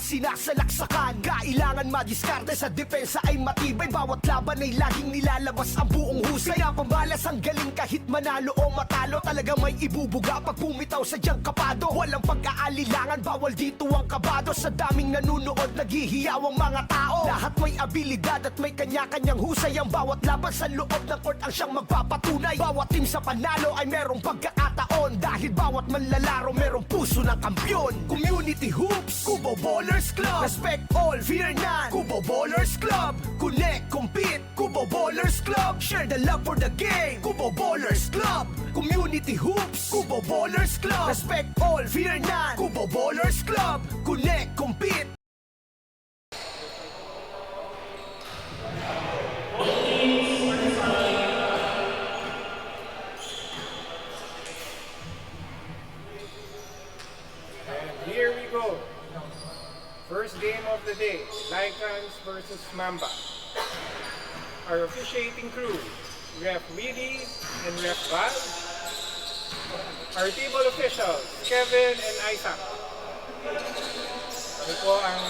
sinasalaksakan. Kailangan madiskarte sa depensa ay matibay. Bawat laban ay laging nilalabas ang buong husay. Pinapambalas ang galing kahit manalo o matalo. Talaga may ibubuga pag bumitaw sa diyang kapado. Walang pag-aalilangan, bawal dito ang kabado. Sa daming nanunood, naghihiyaw ang mga tao. Lahat may abilidad at may kanya-kanyang husay. Ang bawat laban sa loob ng court ang siyang magpapatunay. Bawat team sa panalo ay merong pagkakataon. Dahil bawat manlalaro merong puso ng kampyon. Community Hoops, Cubao Ballers Club. Respect all, fear none, Cubao Ballers Club. Connect, compete, Cubao Ballers Club. Share the love for the game, Cubao Ballers Club. Community Hoops, Cubao Ballers Club. Respect all, fear none, Cubao Ballers Club. Connect, compete. Here we go. First game of the day, Lycans versus Mamba. Our officiating crew, Ref Willie and Ref Val. Our table officials, Kevin and Isaac. Ito po ang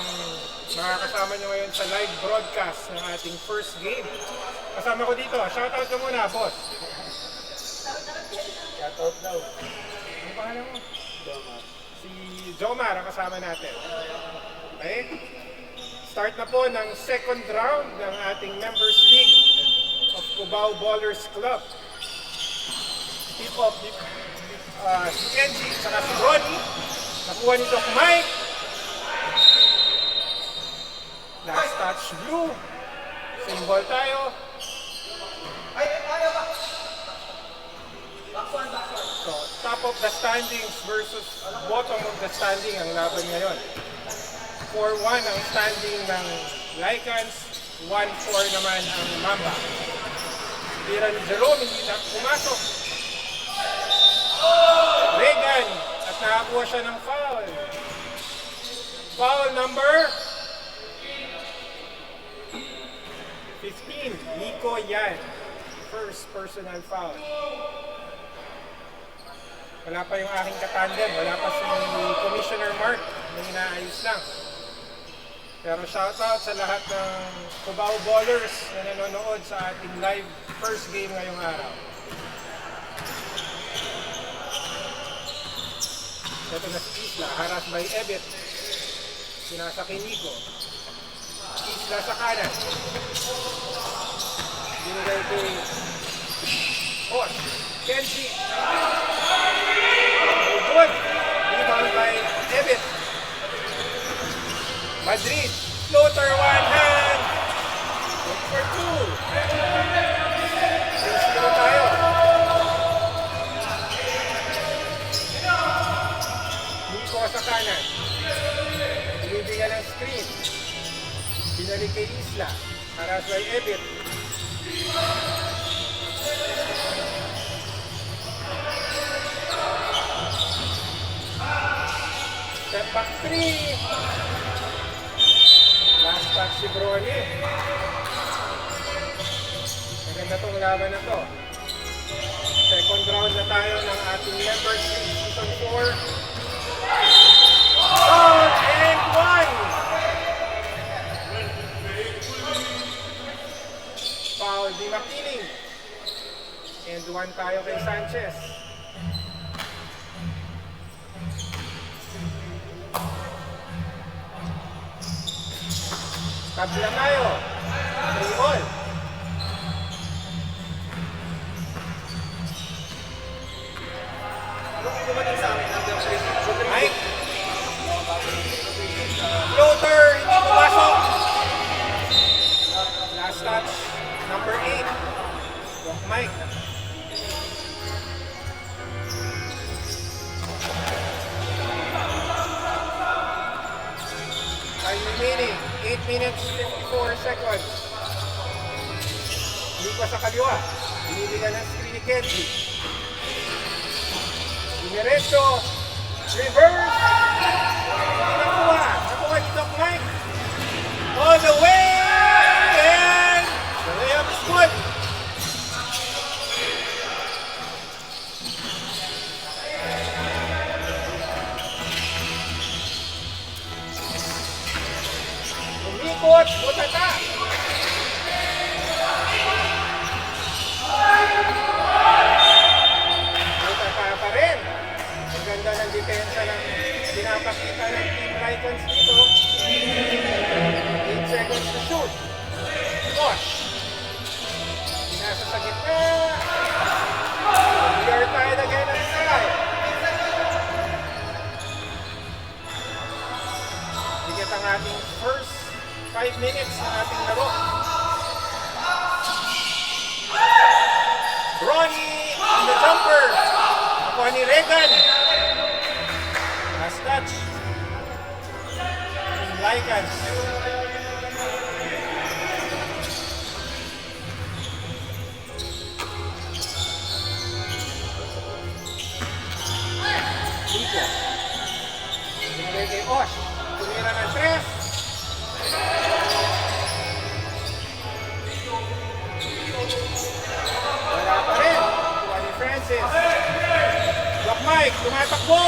makakasama nyo ngayon sa live broadcast ng ating first game. Kasama ko dito, shoutout ka muna, boss. Shoutout daw. Ano pangalan mo? Si Jomar ang kasama natin. Okay? Start na po ng second round ng ating Members League of Cubao Ballers Club. Tip off si Kenji saka si Ronnie. Nakuha ni Doc Mike. Last touch blue. Symbol tayo. So, top of the standings versus bottom of the standing ang laban ngayon. 4-1 ang standing ng Lycans, 1-4 naman ang Mamba. Tira ni Jerome, hindi na pumasok. Regan, at nakakuha siya ng foul. Foul number 15, Nico Yan. First personal foul. Wala pa yung aking katandem, wala pa si Commissioner Mark na inaayos lang. Pero shoutout sa lahat ng Cubao Ballers na nanonood sa ating live first game ngayong araw. Ito na si Isla, haras by Ebit. Sinasaki Nico. Isla sa kanan. Binigay kay Osh. Kenji. Good. Rebound by Ebit. Madrid. Floater, one hand. Look for two. Since tayo. Nico sa kanan. Binibigyan ng screen. Binalik kay Isla. Haras by Ebit. Step back three. Last touch si Brony. Maganda tong laban na to. Second round na tayo ng ating Members League Season 4. Oh, and one! Foul di makiling. And one tayo kay Sanchez. Tabla tayo. 3-all. Mike. Floater, hindi pumasok. Last touch, number 8. Doc Mike. Time remaining, 8 minutes, 54 seconds. Hindi pa sa kaliwa. Binibigyan ng screen ni Kenji. Dinerecho. Reverse. Nakuha ni Doc Mike. All the way. And the layup is good. ikot, butata. Butata pa rin. Ang ganda ng depensa ng pinapakita ng Team Lycans dito. 8 seconds to shoot. Gosh. Pinasa sa gitna. We are tied again inside. Bigyan ang ating first 5 minutes ng ating laro. Ronnie on the jumper. Ako ni Regan. Last touch. Team Lycans. Lico. Binigay kay Osh. Tumira ng 3. Wala pa rin. Kuha ni Francis. Block Mike. Tumatakbo.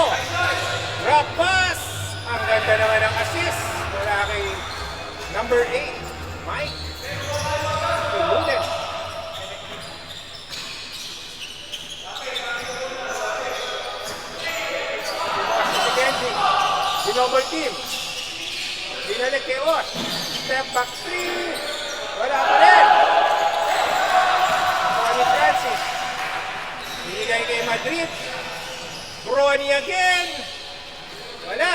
Drop pass. Ang ganda naman ng assist. Wala kay number 8. Mike. Lunes. Si Kenji. Dinoble team. Binalik kay Osh. Step back 3. Wala pa rin. Kuha ni Francis. Binigay kay Madrid. Brony again. Wala.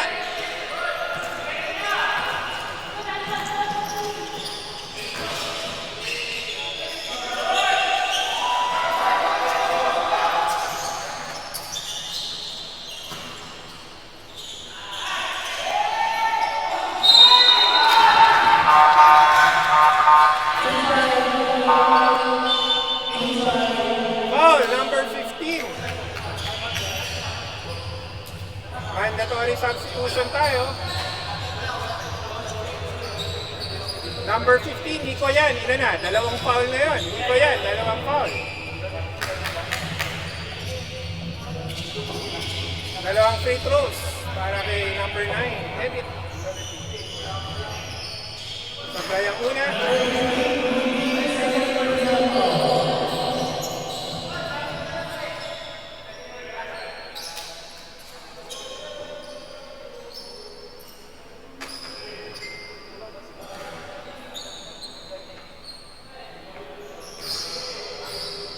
Foul, number 15. Mandatory substitution tayo. Number 15, Nico yan. Ilan na? Dalawang foul na yun. Nico yan, dalawang foul. Dalawang free throws para kay number 9, Ebit. Sabay ang una.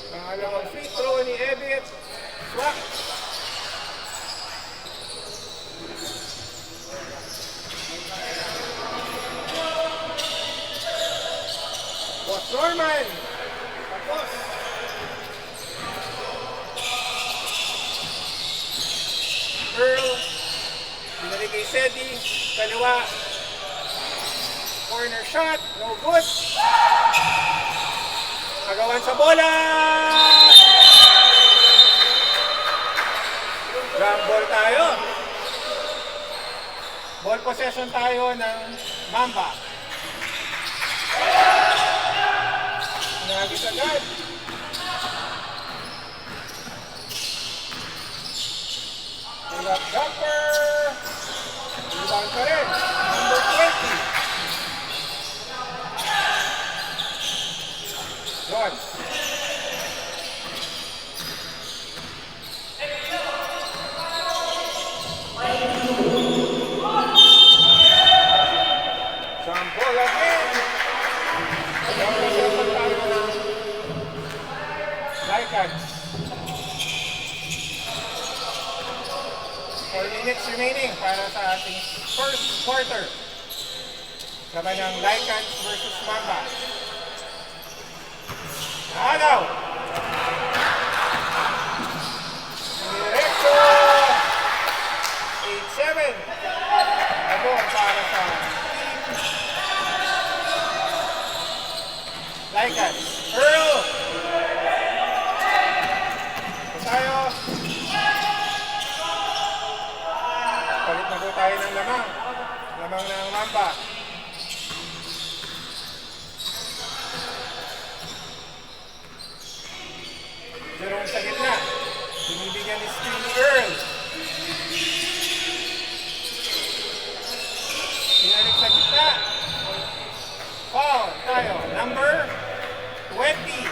Pangalawang free throw ni Ebit. Swak. Boss Norman. Tapos. Earl. Binalik kay Sedi. Kaliwa. Corner shot. No good. Agawan sa bola. Grab ball tayo. Ball possession tayo ng Mamba. Nagis agad. Pull-up jumper. Rebound pa rin. Number 20. John. Sample again. Lycans. 4 minutes remaining para sa ating first quarter. Laban ng Lycans versus Mamba. Agaw! Diretso! 8-7. Ito para sa Lycans. Earl! Ito tayo. Palit na po tayo ng lamang. Lamang ng Mamba. Jerome sa gitna. Binibigyan ni Steve Earl. Pinalik sa gitna. tayo. Number 20.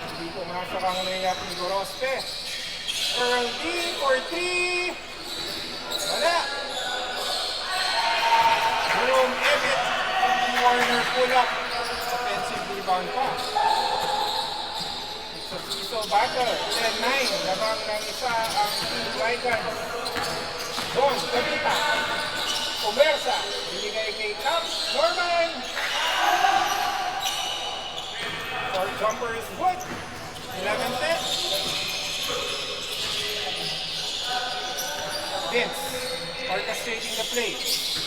Hindi pumasok ang layup ni Gorospe. Earl D for 3. Wala. Jerome Evit. Corner pull-up. Offensive rebound pa. It's a piso battle. 10-9. Labang ng isa ang Team Dragons. Don Cavita. Pumersa. Binigay kay Cap Norman. For jumpers Wood. 11-10. Vince. Orchestrating the play.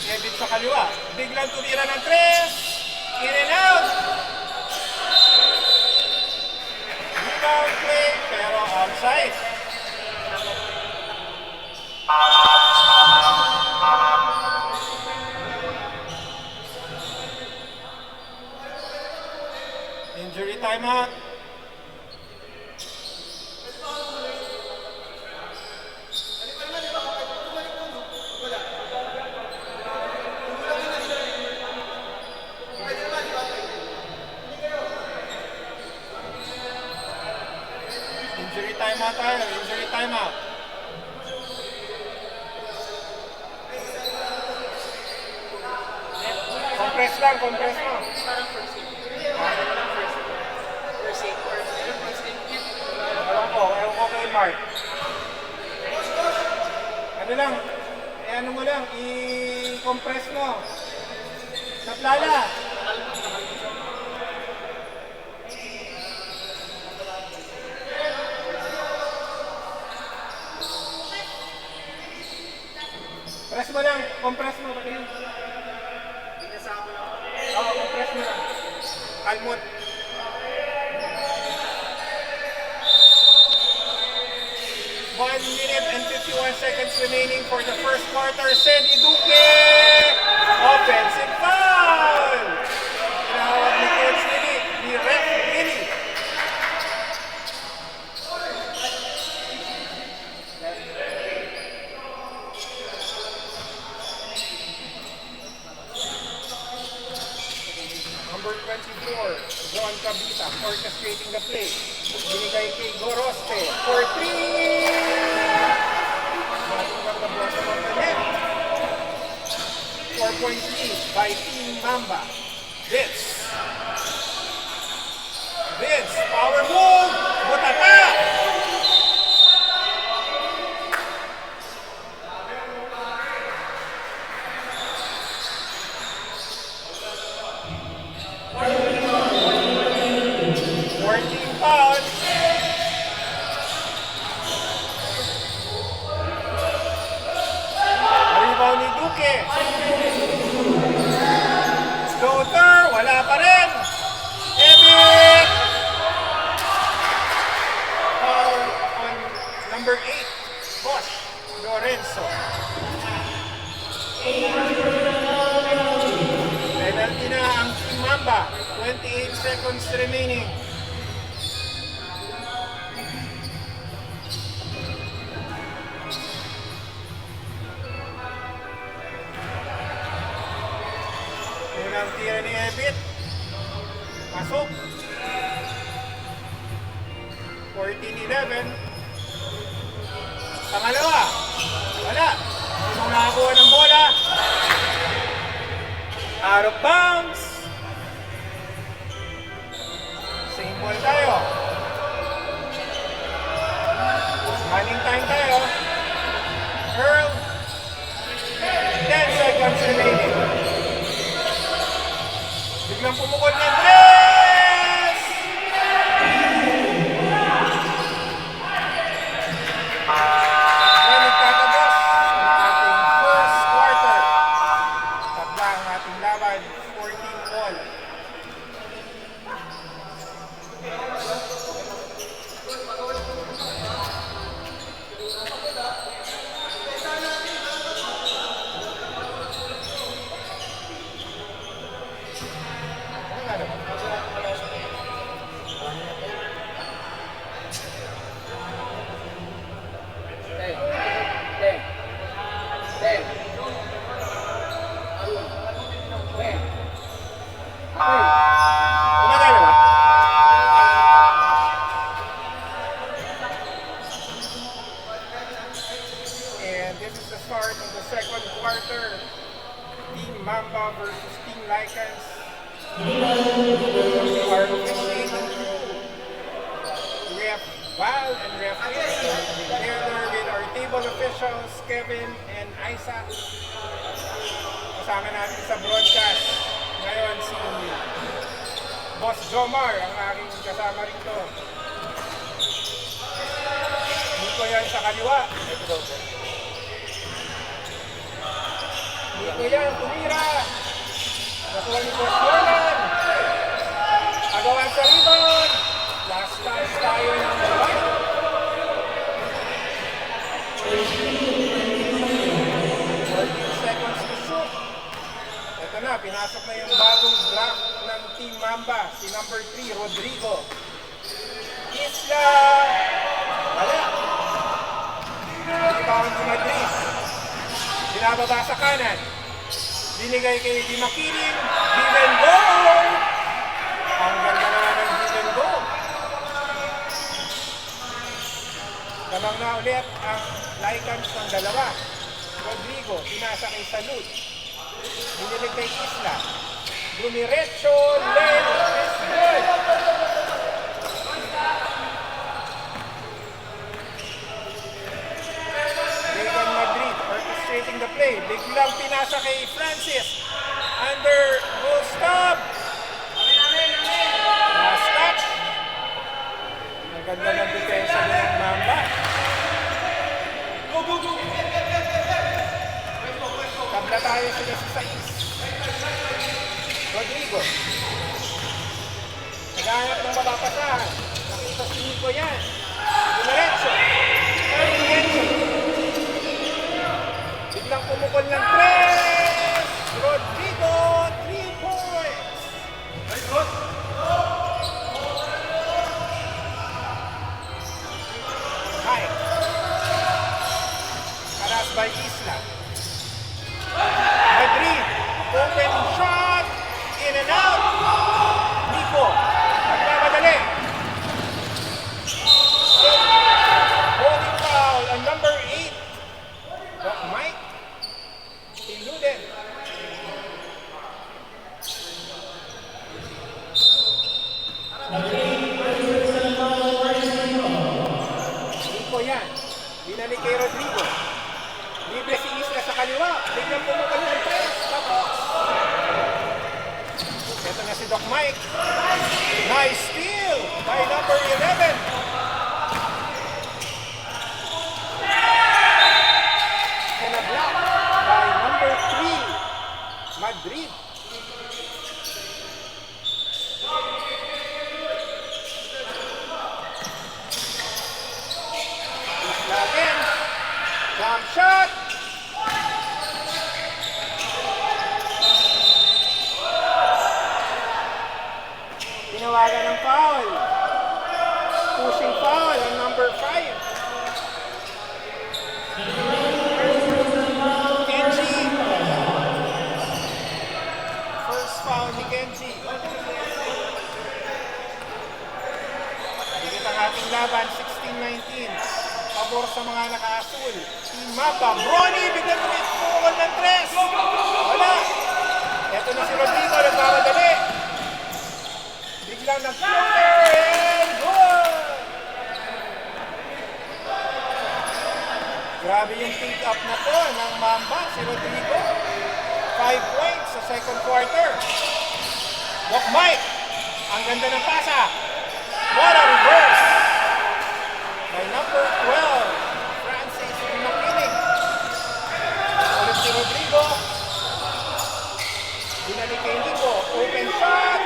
Evit sa kaliwa. Biglang tumira ng 3. In and out. Rebound play pero outside. Injury timeout. Injury timeout tayo. Injury timeout. Compress lang, compress mo. Ewan ko kay Mark. Ano lang, ano mo lang, i-compress mo. Naplala. Press mo lang, compress mo. Pati yun. Oo, compress mo lang. Almond. One minute and 51 seconds remaining for the first quarter. Sedi Duque! Offensive foul! Tinawag ni Coach Lili, ni Ref Lili. Number 24, John Cabita, orchestrating the play. Binigay kay Gorospe for 3! Matungkang the bottom of the net. 4-point lead by Team Mamba. Vince, power move! Butata! Foul. Rebound ni Duque. Floater, wala pa rin. Evit. Foul on number 8, Bosch Lorenzo. Penalty na ang Team Mamba. 28 seconds remaining. Unang tira ni Evit. Pasok. 14-11. Pangalawa. Wala. Sinong nakakuha ng bola. Out of bounds. Same ball tayo. Running time tayo. Earl. 10 seconds remaining. Biglang pumukot ng 3! Yan nagtatapos ang ating first quarter. Tabla ang ating laban, 14 Ref Val and Ref Chris, together with our table officials, Kevin and Isaac. Kasama natin sa broadcast ngayon si Boss Jomar, ang aking kasama rito. Dito yan sa kaliwa. Dito yan, tumira. Nakuha ni Boss Norman. Agawan sa rebound. Last touch tayo ng dalawa. 14 seconds to shoot. Ito na, pinasok na yung bagong draft ng Team Mamba, si number 3, Rodrigo. Isla! Wala. Rebound si Madrid. Binababa sa kanan. Binigay kay Di Makiling. Give and go! Ang ganda naman ng give and go. Gamang na ulit ang Lycans ng dalawa. Rodrigo, pinasa kay Salud. Binilig kay Isla. Dumiretso, lane is good. Regan Madrid orchestrating the play. Biglang pinasa kay Francis. Under, full stop. Last touch. Ang ganda ng depensa ng Mamba. Tabla tayo sila sa sais. Rodrigo. Naghahanap ng mapapasahan. Nakita si Nico yan. Dumiretso. Dumiretso. Biglang pumukol ng tres. Rodrigo, 3 points. High. Paras by Isla. Madrid, open shot, in and out. Nico, nagmamadali. Holding foul on number 8. Doc Mike, eluded. Nico yan, binalik kay Rodrigo. Libre si Isla sa kaliwa. Biglang pumukal ng press. Tapos. Ito na si Doc Mike. Nice steal by number 11. And a block by number 3. Madrid. Isla again. Jump shot. Tinawagan ng foul. Pushing foul on number 5. Kenji. First foul ni Kenji. Dikit ang ating laban, 16-19. Pabor sa mga naka-asul. Team Mamba. Bronny, biglang pumukol ng tres. Wala. Ito na si Rodrigo, nagmamadali. Biglang nag-floater and good! Grabe yung pick-up na to ng Mamba, si Rodrigo. 5 points sa second quarter. Doc Mike, ang ganda ng pasa. What a reverse! By number 12, Francis Makiling. Ulit si Rodrigo. Binalik kay Nico. Open shot.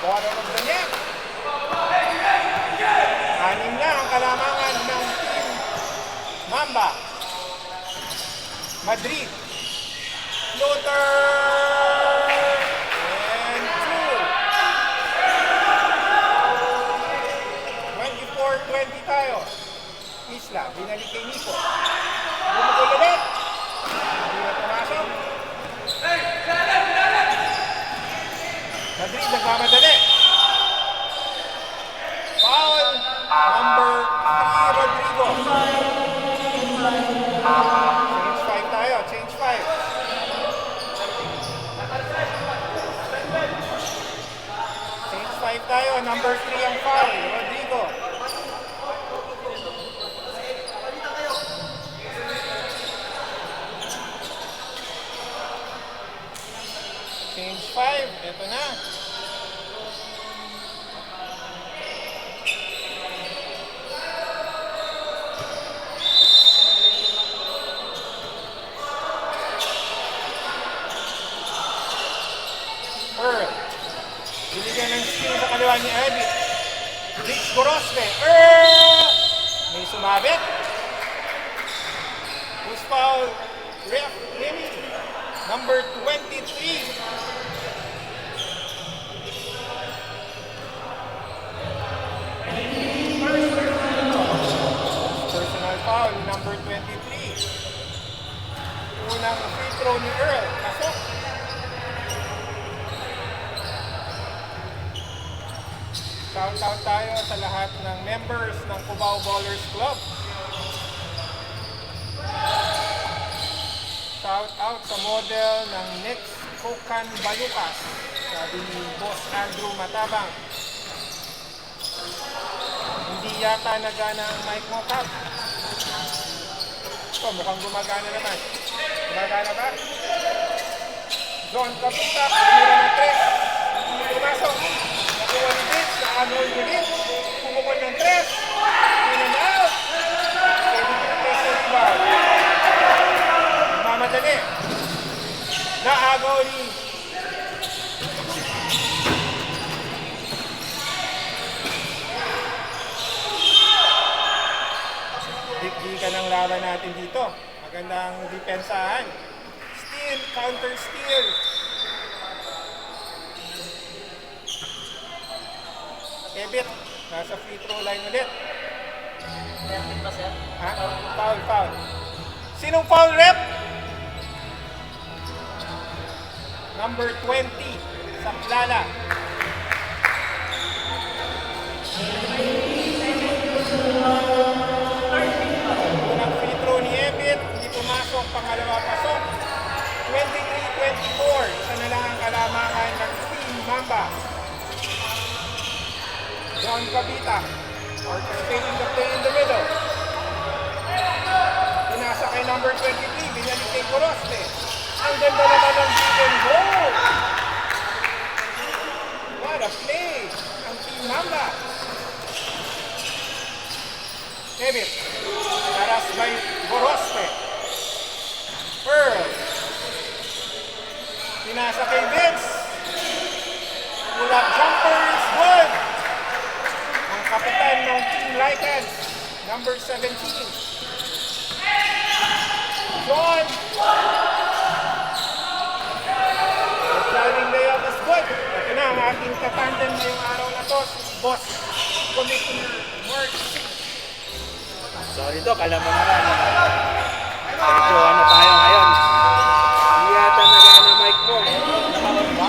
Bottom of the net. 6 na ang kalamangan ng Team Mamba. Madrid. Floater. And 2. 24-20 tayo. Isla, binalik kay Nico. Bumukol ulit. Hindi na pumasok. Madrid nagmamadali. Foul number 3, Rodrigo. Change 5 tayo, change 5. Change 5 tayo, number 3 ang foul, Rodrigo. Change 5, eto na. Earl. Binigyan ng steal sa kaliwa ni Ebit. Rich Gorospe. Earl! May sumabit. Who's foul? Ref Remy. Number 23. Personal foul, number 23. Unang free throw ni Earl. Pasok. Shout-out tayo sa lahat ng members ng Cubao Ballers Club. Shout-out sa model ng Nix Kokan Balukas. Sabi ni Boss Andrew Matabang. Hindi yata nagana ang mic mo, Kap. Ito, mukhang gumagana naman. Gumagana ba? John Kaputa, kumira ng 3. Hindi pumasok. Nakuha ni Vince, na-anol ni Vince. Pumukol ng 3. In and out. Pwede ko na sa rebound. Mamadali. Naagaw ni Dikdi ka ng laban natin dito. Magandang depensahan. Steal, counter steal. Ebit, nasa free throw line ulit. Ha? Foul, foul. Sinong foul, rep? Number 20, Saklala. Unang free throw ni Ebit, hindi pumasok, pangalawa pasok. 23-24, isa na lang ang kalamangan ng Team Mamba. John Cabita, orchestrating the play in the middle. Pinasa kay number 23, binalik kay Gorospe. Ang ganda naman ng given goal. What a play ng Team Mamba. Ebit, taras by Gorospe. Pearl. Pinasa kay Vince. Pull-up jumper is good. Ang kapitan ng Team Lycans, number 17. John. The driving layout is good. Ito na ang ating katandem ngayong araw na to, si Boss Commissioner Mark. Sorry Dok, alam mo naman. Medyo ano tayo ngayon. Hindi yata nagana mic mo. Naka-off ba?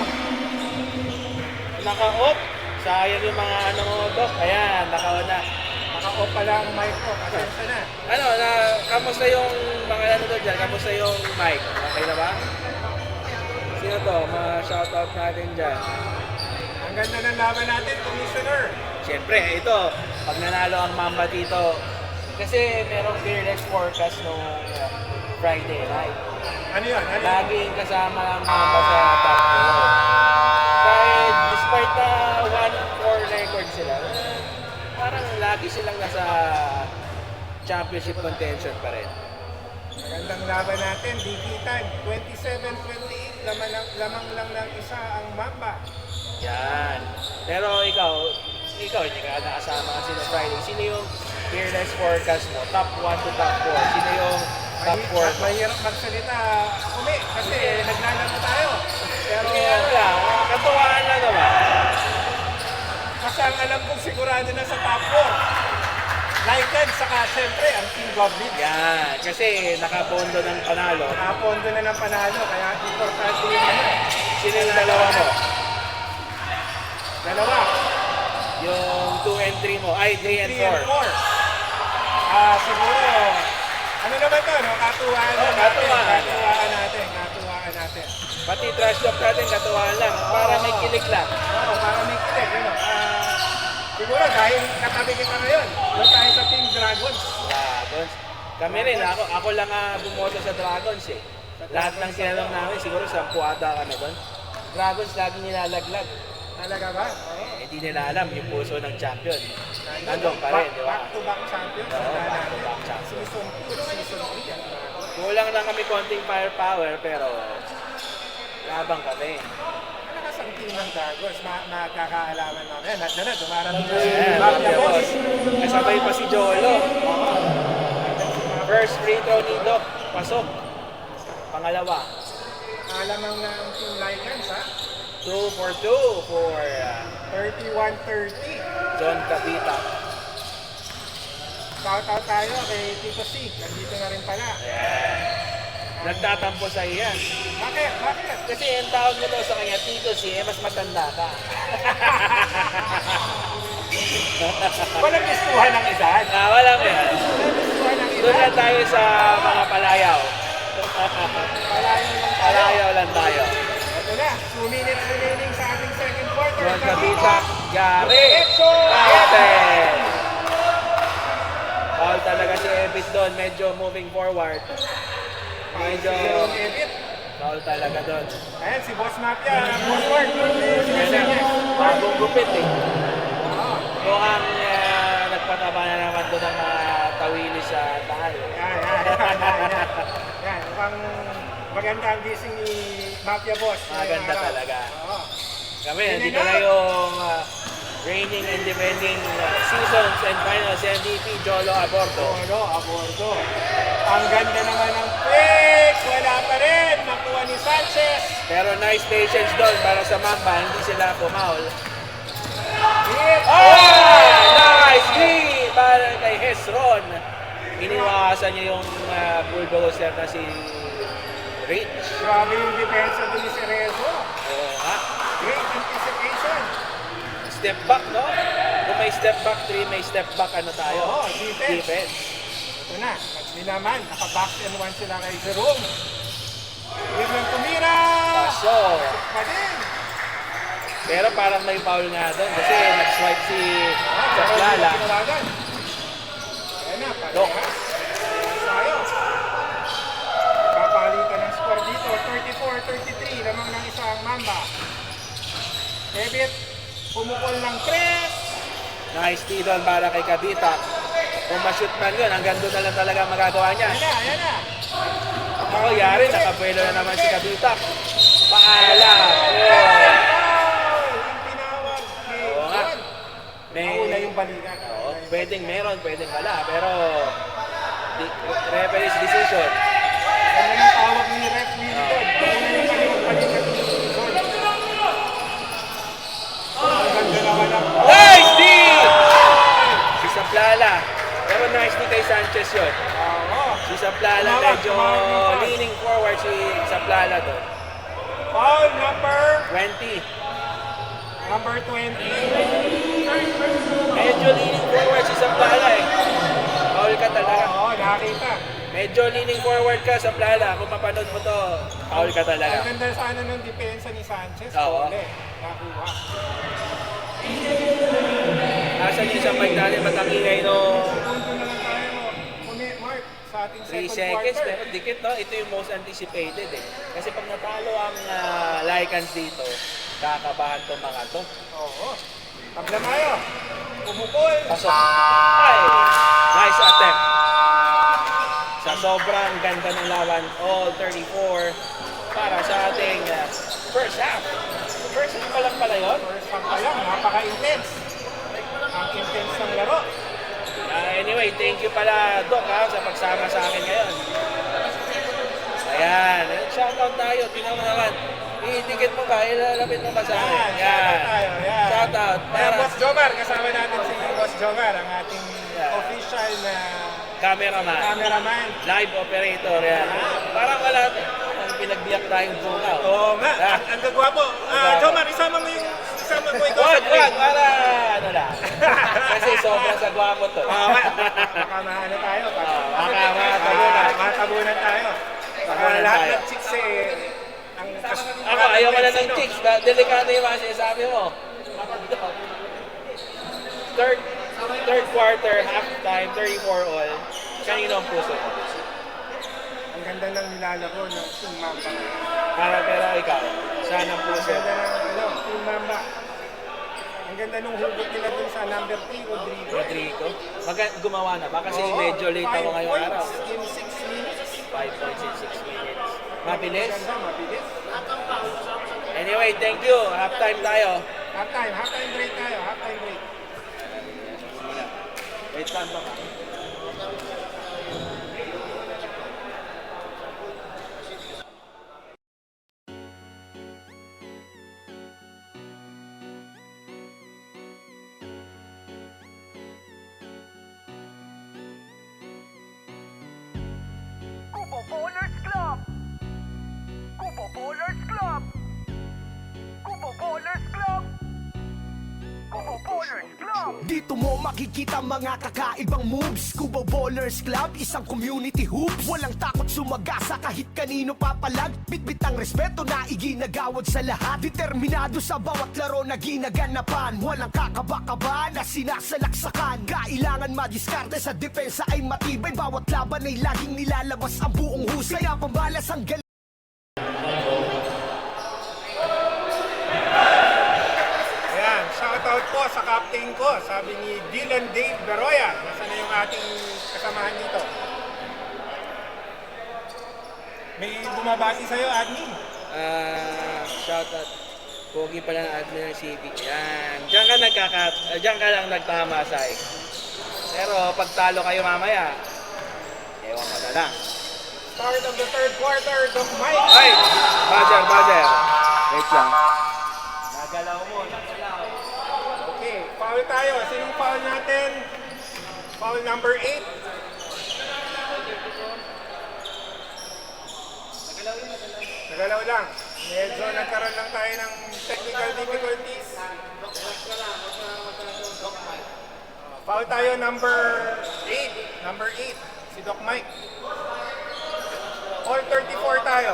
Naka-off? Sayang yung mga ano mo Dok. Ayan, naka-on na. Naka-off pala ang mic ko. Pasensya na. Ano, kamusta yung mga ano doon dyan? Kamusta yung mic? Okay na ba? Sino to? Ma-shoutout natin dyan. Ang ganda ng laban natin, Commissioner. Siyempre, ito. Pag nanalo ang Mamba dito, kasi merong fearless forecast nung Friday night. Ano yun? Ano yun? Laging kasama ang Mamba sa top 4. Kahit despite 1-4 record sila, parang lagi silang nasa championship contention pa rin. Magandang laban natin, DG time. 27-28, lamang lang ng isa ang Mamba. Yan. Pero ikaw hindi ka nakasama kasi no Friday. Sino yung fearless forecast mo? Top 1 to top 4. Sino yung top 4? Mahirap magsalita uli kasi naglalaro tayo. Pero Sige, ano lang, katuwaan lang naman. kasi ang alam kong sigurado na sa top 4. Lycan, saka siyempre ang Team Goblin. Yan, kasi nakapondo ng panalo. Nakapondo na ng panalo, kaya importante yung ano. Sino yung dalawa mo? Dalawa. Yung 2 and 3 mo, ay 3 and 3 and 4. 4. Siguro, ano naman to, no? Katuwaan Oh, natin. katuwaan. Katuwaan natin. Pati trash talk natin, katuwaan lang. Para may kilig lang. Oo, para may kilig, ano. Siguro dahil katabi kita ngayon, doon tayo sa Team Dragons. Dragons. Kami rin, ako lang bumoto sa Dragons eh. Lahat ng tinanong namin, siguro 10 ata kami doon. Dragons lagi nilalaglag. Talaga ba? Hindi nila alam yung puso ng champion. Nandun pa rin, di ba? Back-to-back champion. Oo, back-to-back champion. Season 2, season 3 yan. Kulang lang kami konting firepower, pero labang kami. Malakas ang team ng Dragons. Magkakaalaman namin. Nandiyan na, dumarating na si Ayan, Mafia boss. Boss. Kasabay pa si Jolo. First free throw ni Doc, pasok. Pangalawa, Alamang na ang Team Lycans, ha? 2 for 2 for 31-30. John Cabita. Shout-out tayo kay Tito C. Nandito na rin pala. Ayan. Nagtatampo sa iyan. Bakit? Bakit? Kasi ang tawag mo daw sa kanya, Tito si mas matanda ka. Walang gustuhan ng edad. Wala mo yan. Walang gustuhan ng Doon edad. na tayo sa mga palayaw. Palayo lang tayo. Palayaw lang tayo. Ito na, 2 minutes remaining sa ating second quarter. John Cabita, Gary, Edson! Captain. Foul talaga si Ebit doon, medyo moving forward. Medyo Jerome Evit. foul talaga doon. Ayan, si Boss Mafia. Boss Mark. Kaya bagong gupit eh. Mukhang nagpataba na naman doon ang mga tawili sa taal. Yan, mukhang maganda ang gising ni Mafia Boss. Maganda ngayong araw. talaga. Oo. Kami, nandito na yung reigning and defending seasons and finals MVP, Jolo Aborto. Abordo. Ang ganda naman ng pick. Wala pa rin. Nakuha ni Sanchez. Pero nice patience doon para sa Mamba, hindi sila pumaul. Hit. Nice lead para kay Hesron. Iniwasan niya yung bulldozer na si Rich. Grabe yung depensa ni Cerezo. Oo nga. Great anticipation. Step back, no? Kung may step back 3, may step back ano tayo? Oo, defense. Ito na. Naman. Naka-box and one sila kay Jerome. Biglang tumira. Paso. Pa din. Pero parang may foul nga doon kasi nag-swipe si Chaplala. Pinalagan. Ayan na, Dok. parehas. Tayo. Papalitan ng score dito. 34-33. Lamang ng isang Mamba. Ebit. Pumukol ng 3. Nice tea doon para kay Cabita. Kung ma-shoot man yun, hanggang doon na lang talaga magagawa niya. Ayan na. Ako, yari, nakabuelo na naman si Cabita. Paalam. Ang tinawag kay Oo nga. John. May, Nauna yung balikan. oo, pwedeng meron, pwedeng wala. Pero, referee's decision. Ano yung tawag ni Ref Wilton? Nauna yung balikan ni John. Ang ganda naman ang... Nice tea! Si Saplala. Pero nice tea kay Sanchez yun. Oo. Si Saplala medyo leaning forward si Saplala doon. Foul number 20. 20. Medyo leaning forward si Saplala eh. Foul ka talaga. Oo, nakita. Medyo leaning forward ka Saplala. Kung mapanood mo to, foul ka Ang talaga. ganda sana ng depensa ni Sanchez. Oo. Uli. Nakuha. Asan yung isang mic natin matangingay no? Punto na lang tayo. Mark, sa ating 3 second seconds, quarter. pero dikit no? Ito yung most anticipated eh. Kasi pag natalo ang Lycans dito, kakabahan tong mga to. Oo. Tabla tayo. Pumukol. Pasok. Ay! Nice attempt. Sa sobrang ganda ng laban, all 34 para sa ating first half. First half pa lang pala yun. First half pa lang, napaka-intense. Ang intense ng laro. Anyway, thank you pala Doc sa pagsama sa akin ngayon. Ayan, shoutout tayo. Tingnan mo naman. Idikit mo ba? Ilalapit mo ba sa akin? Shoutout tayo. Yan. Shoutout. Ayan, Para Boss Jomar. Kasama natin si Boss Jomar, ang ating Yeah. official na cameraman. cameraman. Live operator. Yan. Parang wala. Ang pinagbiyak tayong bunga. Oo nga. Ah. Ang gagwapo. Jomar, isama mo ikaw Wag, sa play. wag. Para ano lang. Kasi sobrang sa gwapo to. Oo nga. Baka maano tayo. Baka matabunan. Matabunan tayo. Baka Tabunan lahat tayo. ng chicks ang Ako, ayaw ko na ng chicks. Delikado yung mga sinasabi mo. third quarter, halftime, 34 all, kanino ang puso mo? Ang ganda ng nilalaro ng Team Mamba. Pero ikaw, saan ang Ang puso? ganda ng Team Mamba. Ang ganda nung hugot nila dun sa number 3, Rodrigo. Rodrigo? Gumawa na ba? Kasi Oo, medyo late ako 5 ngayong araw. points in 6 minutes. 5 points in 6 minutes. Mabilis? Ganda, mabilis. Anyway, thank you. Halftime tayo. Halftime break tayo, halftime break. Wait lang ba? Kubo Bowlers Club! Kubo Bowlers Club! Kubo Bowlers Club! Kubo Bowlers Club! Dito mo makikita mga kakaibang moves. Kubo Bowlers Club, isang community hoops. Walang takot sumagasa kahit kanino papalag. Bitbit ang respeto na iginagawad sa lahat. Determinado sa bawat laro na ginaganapan. Walang kakaba-kaba na sinasalaksakan. Kailangan madiskarte sa depensa ay matibay. Bawat laban ay laging nilalabas ang buong husay. Kaya pambalas ang galing. Ayan, shoutout po sa captain ko. Sabi ni Dylan Dave Beroya. Nasaan na yung ating kasamahan dito? May bumabati sa'yo, admin. Shoutout. Pogi pala ng admin ng CB. Yan. Diyan ka lang nagtama, Sai. Pero pag talo kayo mamaya, ewan ko na lang. Start of the third quarter, Doc Mike. Ay! Buzzer. Wait lang. Nagalaw mo, nagalaw. Okay, foul tayo. Sinong foul natin? Foul number 8. Nagalaw lang. Medyo nagkaroon lang tayo ng technical difficulties. Foul tayo number 8. Number 8. Si Doc Mike. All 34 tayo.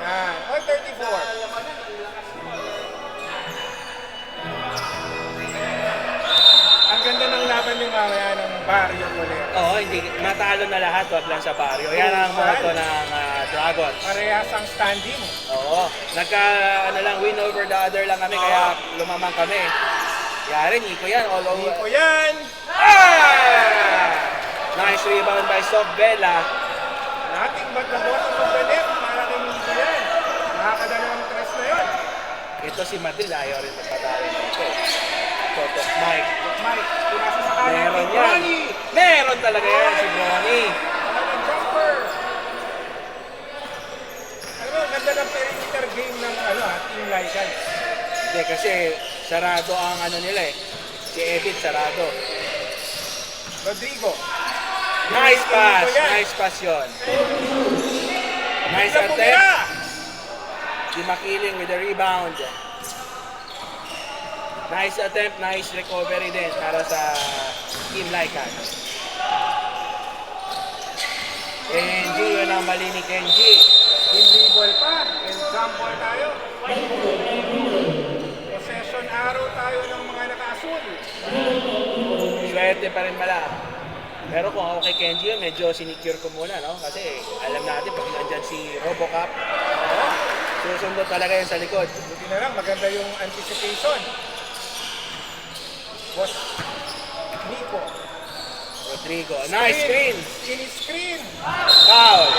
Yan. All 34. Ang ganda ng laban yung mamaya ng Barrio Bolero. Oo, hindi. Matalo na lahat, wag lang sa baryo. Yan ang motto ng Dragons. Parehas ang standing. Oo. Win over the other lang kami, kaya lumamang kami. Yari, Nico yan, all over. Nico yan. Ah! Nice rebound by Sof Bella. Nothing but the bottom of the net. Para kay Nico yan. Nakakadalawang tres na yun. Ito si Madrid, ayaw rin magpatalo nito. Totok Mike. Mike, pinasa sa kanan. Meron ni yan. Ronnie. Meron talaga yan si Bronny. Ang jumper. Alam mo, ganda ng perimeter game ng Team Lycan. Hindi, kasi sarado ang nila eh. Si Ebit sarado. Rodrigo. Nice pass. Nico yan. Nice pass yun. Nice Isa attempt. pumira. Di Makiling with the rebound. Nice attempt, nice recovery din para sa Team Lycan. Kenji, yun ang mali ni Kenji. Hindi ball pa. And jump ball tayo. Possession arrow tayo ng mga naka-asul. Swerte pa rin pala. Pero kung ako kay Kenji yun, medyo sinicure ko muna, no? Kasi alam natin, pag nandyan si Robocop, susunod talaga yan sa likod. Buti na lang, maganda yung anticipation. Boss Nico. Rodrigo, nice screen! Screen. Foul!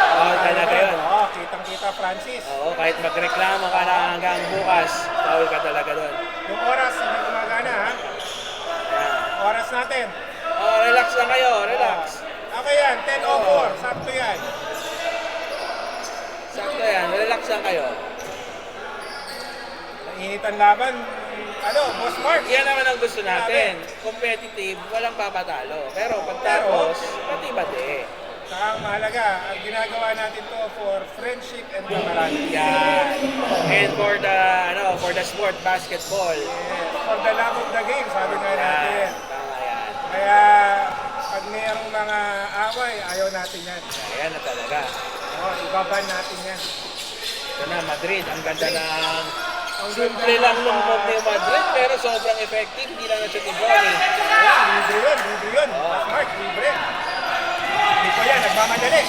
Foul talaga yun. Oo, kitang-kita Francis. Oo, kahit magreklamo ka na hanggang bukas, foul ka talaga doon. Yung oras, hindi gumagana ha. Ayan. Oras natin. Oh, relax lang kayo, relax. Okay yan, 10:04. Sakto yan. Sakto yan, relax lang kayo. Nainit ang laban. Boss Mark. Yan naman ang gusto natin. Competitive, walang papatalo. Pero pagtapos, pati-pati. Saka ang mahalaga, ang ginagawa natin to for friendship and camaraderie. Yan. And for the sport, basketball. Yes, for the love of the game, sabi nga natin. Yan, tama yan. Kaya, pag mayroong mga away, ayaw natin yan. Ayan na talaga. Ibaban natin yan. Ito na, Madrid. Ang ganda ng Simple lang nung move ni Madrid, pero sobrang effective. Hindi lang na-shoot ni Johnny. Libre yun. Smart, libre. Hindi ko yan, nagmamadali.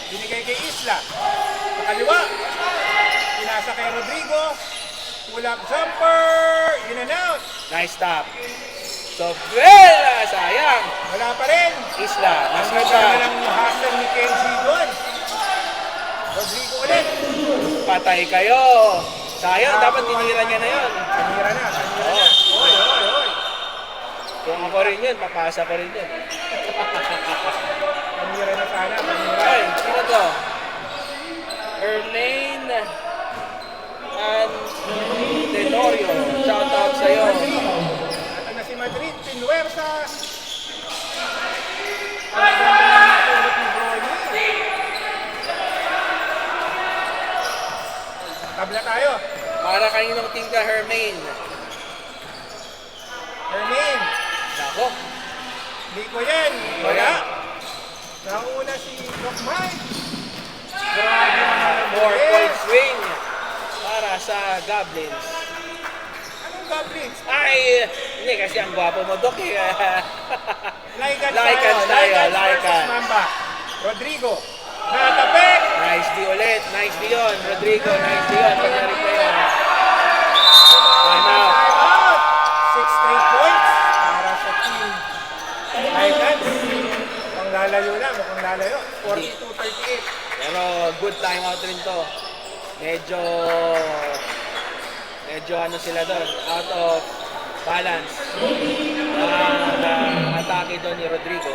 Binigay kay Isla. Sa kaliwa. Pinasa kay Rodrigo. Pull-up jumper. In and out. Nice stop. Sobela! Sayang! Wala pa rin. Isla, Ang nasuta. ganda na ng hustle ni Kenji doon. Rodrigo ulit. Patay kayo. Sayang, dapat tinira niya na yun. Tanira na. Oo. Oy. Kung ako rin yun, papasa ko rin yun. Tanira na sana. Ay, sino to? Erlane and Tenorio. Shout out sa'yo. Ito na si Madrid. Pinuwersa. Ang ganda ng tulot ni Brony. Tabla tayo. Para kaninong team ka, Hermaine? Hermin. Nako. Hindi ko yan. Wala. Nauna si Doc Mike. Grabe naman ang 4-point bilis. swing para sa Goblins. Anong goblins? Ay, hindi kasi ang gwapo mo, Dok. Eh. Laikans Laikans tayo, versus Laikans. Mamba. Rodrigo. Natapik. Nice D ulit. Nice D yun. Rodrigo, nice D yun. Pag-narit na yun. Time out. Time out. 6 straight points para sa team. Laikans. Mukhang lalayo na. Mukhang lalayo. 42-38. Pero good time out rin to. Medyo ano sila doon. Out of balance. Atake doon ni Rodrigo.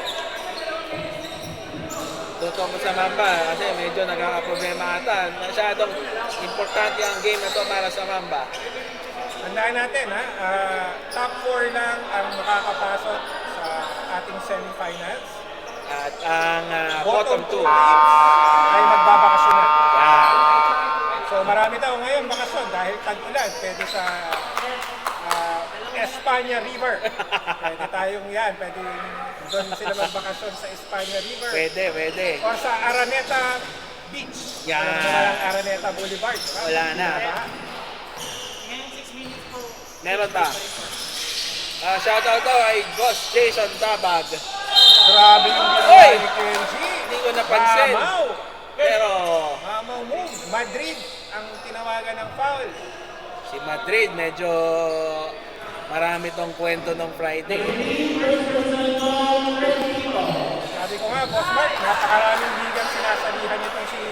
Totoo mo sa Mamba kasi medyo nagkakaproblema ata. Masyadong importante ang game na to para sa Mamba. Tandaan natin ha, top 4 lang ang makakapasok sa ating semifinals. At ang bottom 2. Ay magbabakasyon na. Yan. So marami daw ngayon bakasyon dahil tag-ulan. Pwede sa Espanya River. Pwede tayong yan. Pwede doon sila magbakasyon sa Espanya River. Pwede. O sa Araneta Beach. Yan. Ang Araneta Boulevard. Diba? Wala na. Diba? Meron pa. Shoutout to kay Boss Jason Tabag. Grabe yung Oy! ginawa ni Kenji. Hindi ko napansin. Mamaw! Pero Mamaw move. Madrid ang tinawagan ng foul. si Madrid medyo marami tong kwento ng Friday. Sabi ko nga, Boss Mark, napakaraming ligang sinasalihan nitong si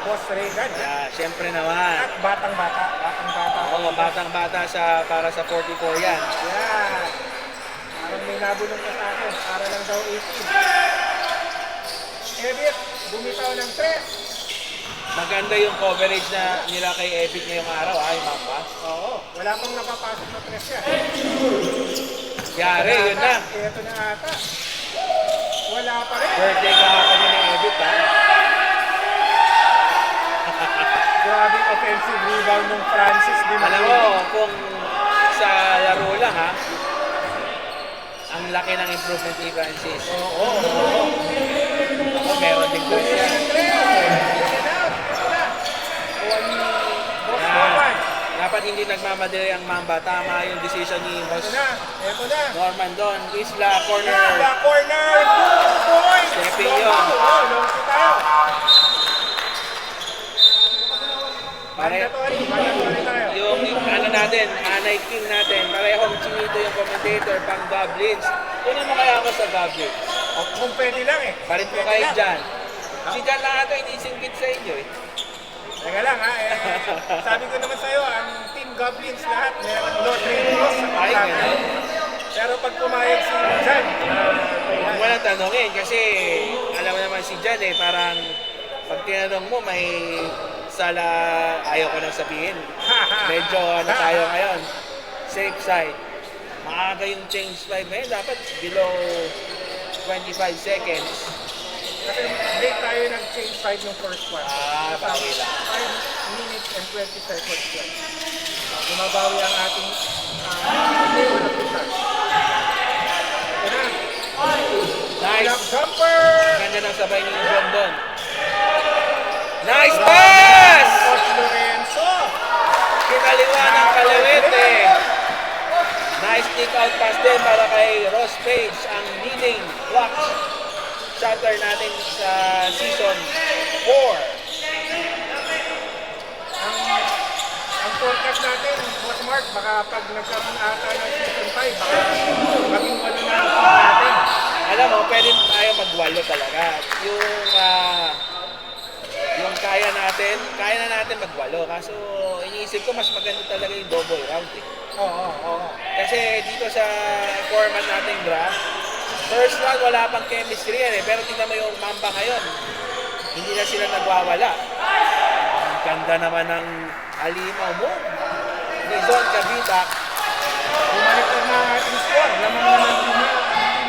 Boss Regan. Siyempre naman. At batang-bata. Oo, batang-bata para sa 44 yan. Yan. Parang may nabulong ka sa akin. Para lang daw 18. Edit, bumitaw ng 3. Maganda yung coverage na nila kay Epic ngayong araw. Ay, Mamba. Oo, wala pang napapasok na 3 yan. Yari, yun na. Ito na ata. Wala pa rin. Birthday kahapon ni Epic, ha? Grabe offensive rebound ng Francis Di Alam Maria. mo, kung sa laro lang, ha? Ang laki ng improvement ni Francis. Oo. Ako, meron din ko siya. Norman. Dapat hindi nagmamadali ang Mamba. Tama yung decision ni Boss Ito na. Norman doon. Isla, corner. The corner, 2 points. Stepping yun. Long tayo. Pare- Mandatory tayo. Yung ano natin, Anay King natin, parehong chinito yung commentator pang Goblins. Kunin mo kaya ako sa Goblins. O, kung pwede lang eh. Palit mo kayo dyan. Si Jan lang ata hindi singgit sa inyo eh. Teka lang ha, sabi ko naman sa'yo, ang Team Goblins lahat, meron Lord Rangers sa Ay, pagkakay. ganun. Pero pag pumayag si Jan, Huwag mo lang tanongin kasi alam mo naman si Jan eh, parang pag tinanong mo may sala, ayaw ko nang sabihin. Medyo ano tayo ngayon, safe side. Maaga yung change 5 ngayon, dapat below 25 seconds. kasi late tayo nag-change 5 ng first one. Bawi lang. 5 minutes and 20 seconds lang. Bumabawi ang ating game official. Ito na. Nice. Lock jumper! Ganda ng sabay ni John doon. Nice pass! Coach Lorenzo! Kinaliwa ng Kalawete. Nice kick out pass din para kay Ross Page, ang leading block shotter natin sa season 4. Ang forecast natin, Boss Mark, baka pag nagkaroon ata ng season 5, baka maging walo na ang team natin. Alam mo, pwede tayo magwalo talaga. Yung kaya na natin magwalo. Kaso iniisip ko mas maganda talaga yung double round eh. Oo. Kasi dito sa format nating draft, first round wala pang chemistry yan eh. Pero tingnan mo yung Mamba ngayon. Hindi na sila nagwawala. Ang ganda naman ng halimaw mo. Ni Zon Kabita. Bumalik na ang ating score. Lamang naman din yung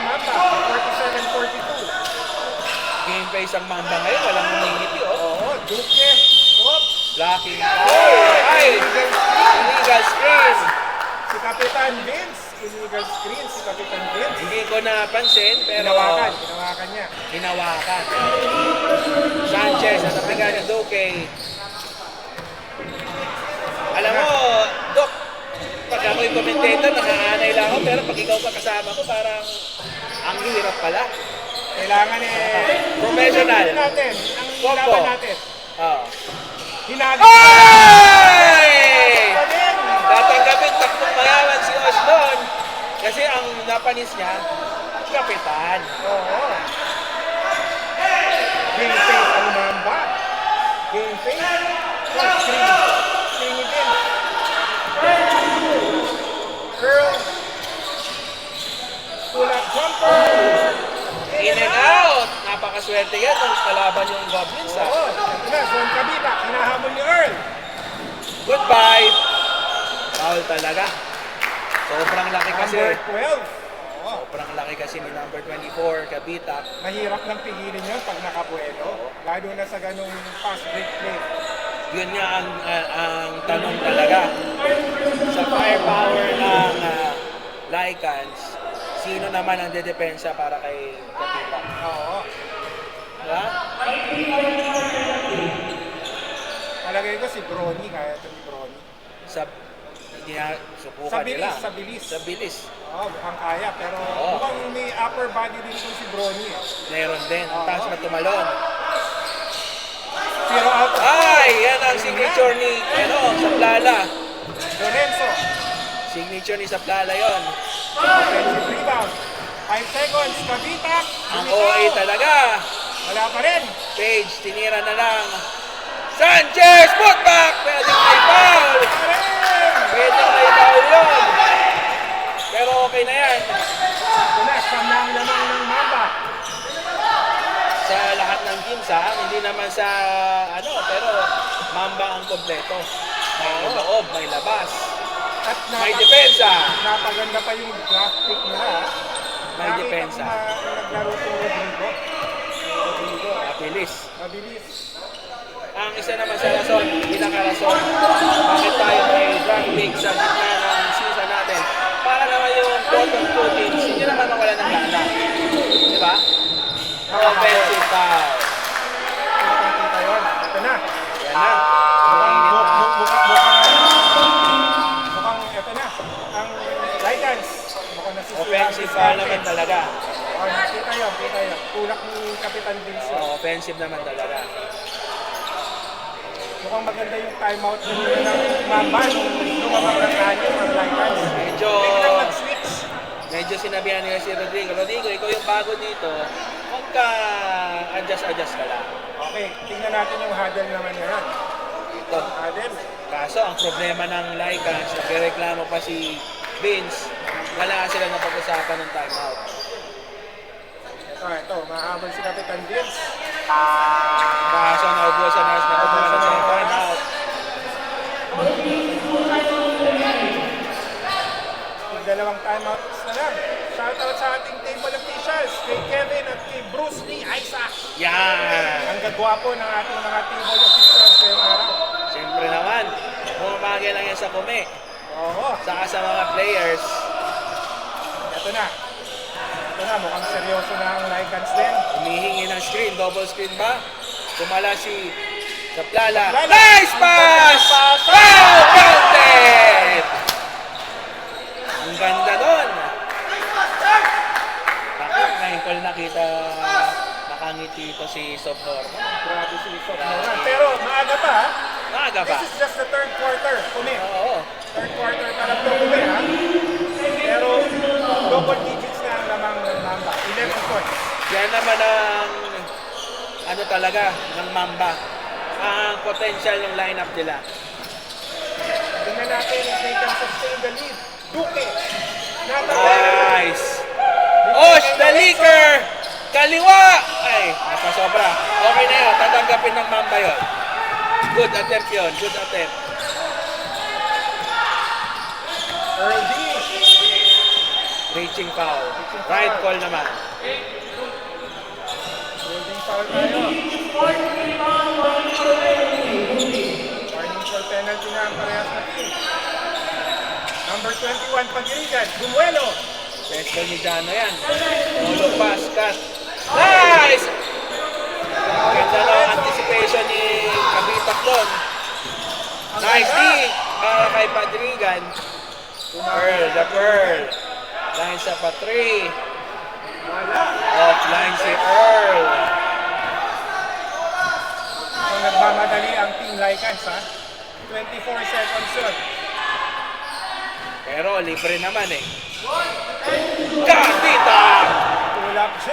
Mamba, 47-42. Game face ang Mamba ngayon. Walang humingiti oh. Oo, Duque. Op. Blocking. Oh! Ay! Illegal screen. Si Kapitan Vince. Illegal screen si Kapitan Vince. Hindi ko napansin pero Hinawakan niya. hinawakan. Sanchez at napigan ng Duque. Alam mo, Doc, pag ako'y commentator, nakaanay lang ako, pero pag ikaw pa kasama ko, parang ang hirap pala. Kailangan Professional. natin. Ang Combo. laban natin. Oh. Hinagin. Ay! Tatanggapin takbong mayaman si Osdon kasi ang napanis niya, kapitan. Oo. Game face ang Mamba. Game face. Screen din. Curl. Pull-up jumper. In and out. Napakaswerte yan kung kalaban yung Goblins. Oo. Ito na, Zon Kabita. Hinahamon ni Earl. Goodbye. Foul talaga. Sobrang laki kasi. Number 12. Oo. Sobrang laki kasi ni number 24, Kabita. Mahirap nang pigilin yun pag nakapueto. Lalo na sa ganung fast break play. Yun nga ang tanong talaga. Sa firepower ng Lycans, sino naman ang dedepensa para kay Kabita? Oo. Diba? Palagay ko si Brony, kaya ito ni Brony. Hindi na subukan Sa bilis, nila. sa bilis. Sa bilis. Oo, mukhang kaya. Pero Oo. mukhang may upper body din po si Brony. Meron din. Ang taas na tumalon. Zero out. Ay! Yan ang signature ni Saplala. Lorenzo. Signature ni Saplala yon. Offensive rebound. 5 seconds. Kabita. Ang OA talaga. Wala pa rin. Page, tinira na lang. Sanchez! Putback! Pwedeng may foul! Pwedeng may foul yun. Pero okay na yan. Ito na, siyam na ang lamang ng Mamba. Sa lahat ng teams hindi naman sa pero Mamba ang kompleto. May loob, may labas, At may depensa. napaganda pa yung draft pick nila. May depensa. Nakita ko naglaro ko Rodrigo. Mabilis. Mabilis. Ang isa naman sa rason, pinaka-rason, bakit tayo may draft pick sa gitna ng season natin. Para naman yung bottom two teams, hindi naman mawala ng gana. Di ba? Offensive foul. Nakikita yun. Ito na. Yan na. Mainit na. Mukhang ito na. Ang Lycans. Mukhang nasisira. Offensive foul naman talaga. Oh, kita yun. Tulak ni Kapitan Vince. Offensive naman talaga. Mukhang maganda yung timeout ng Mamba nung lumabang ng anim ang Lycans. Medyo Hindi na mag-switch. Medyo sinabihan nila si Rodrigo. Rodrigo, ikaw yung bago dito. Huwag ka adjust ka lang. Okay, tingnan natin yung huddle naman ngayon. Ito. Huddle. Kaso ang problema ng Lycans, nagreklamo pa si Vince, wala sila na pag-usapan ng timeout. Ito. Mahabol si Kapitan Vince. Kaso naubusan na sa timeout. Dalawang timeouts na lang. Shoutout sa ating table officials, kay Kevin at kay Bruce Lee Isaac. Yan! Ang gagwapo ng ating mga table officials ngayong araw. Siyempre naman, bumamagay lang yan sa kume. Oo, Saka sa mga players. ito na. Mukhang seryoso na ang Lycans din. Humihingi ng screen, double screen ba? Tumala si Saplala. Saplala. Nice pass! Ang pass! Foul! Counted! nakita nakangiti ito si Sobnor. Grabe si Soknoran. Pero maaga pa ha. Maaga pa. This is just the third quarter. Kumi. Oo. Third quarter pa lang ito kumi ha. Pero double digits na ang lamang ng Mamba. 11 points. Yan naman ang ano talaga ng Mamba. Ang potential ng lineup nila. Tingnan natin if they can sustain the lead. Duque. Nice! Osh, the leaker! Kaliwa! Ay, napasobra. Okay na yun. Tatanggapin ng Mamba yun. Good attempt yun. Good attempt. Earl D. Reaching foul. Right call naman. Holding foul tayo. Warning for penalty na ang parehas na team. Number 21, Pagirigan. Gumuelo. Pesto ni Jano yan. Solo pass, cut. Nice! Ganda ng anticipation ni Kabitak doon. Nice D para kay Padrigan. Pearl, the Pearl. Line sa pa 3. Wala. Offline si Earl. So nagmamadali ang team Lycans ha. 24 seconds yun. Pero libre naman eh. Kabita! Pull up J.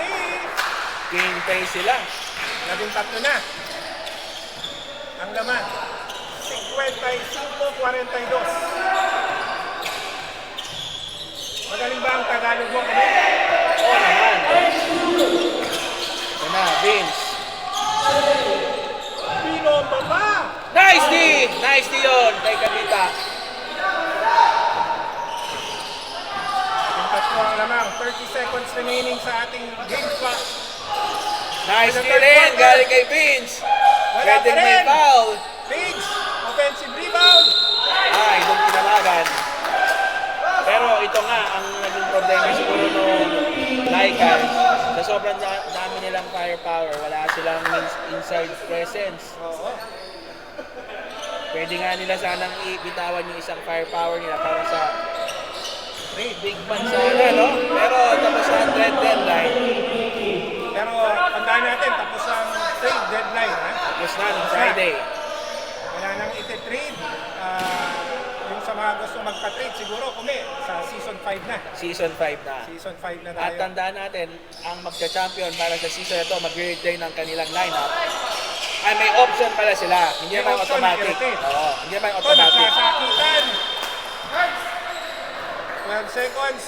Game pay sila. 13 na. Ang laman. 55-42. Magaling ba ang Tagalog mo kami? Oo naman. Yan na, Vince. Pinomba pa! Nice D! Nice D yun kay Kabita. Yung tatlo ang lamang. 30 seconds remaining sa ating game clock. Nice D rin galing kay Vince. Wala pa Pwedeng may rin. foul. Page, offensive rebound. Ay, doon kinalagan. Pero ito nga, ang naging problema siguro nung Lycans, sa sobrang dami nilang firepower, wala silang inside presence. Oo. Pwede nga nila sanang ibitawan yung isang firepower nila para sa big man sana, no? Pero tapos ang trade deadline, Pero tandaan natin, tapos ang trade deadline. Ha? tapos na nung Friday. Wala nang iti-trade. Yung sa mga gusto magpa-trade siguro kumi sa season 5 na. Season 5 na. Season 5 na At tayo. tandaan natin, ang magka-champion para sa season na ito, mag-retain ng kanilang lineup. Ay, may option pala sila. Hindi May naman option, automatic. i-rotate. Oo, hindi naman Ito, automatic. nagkasakitan. 12 seconds.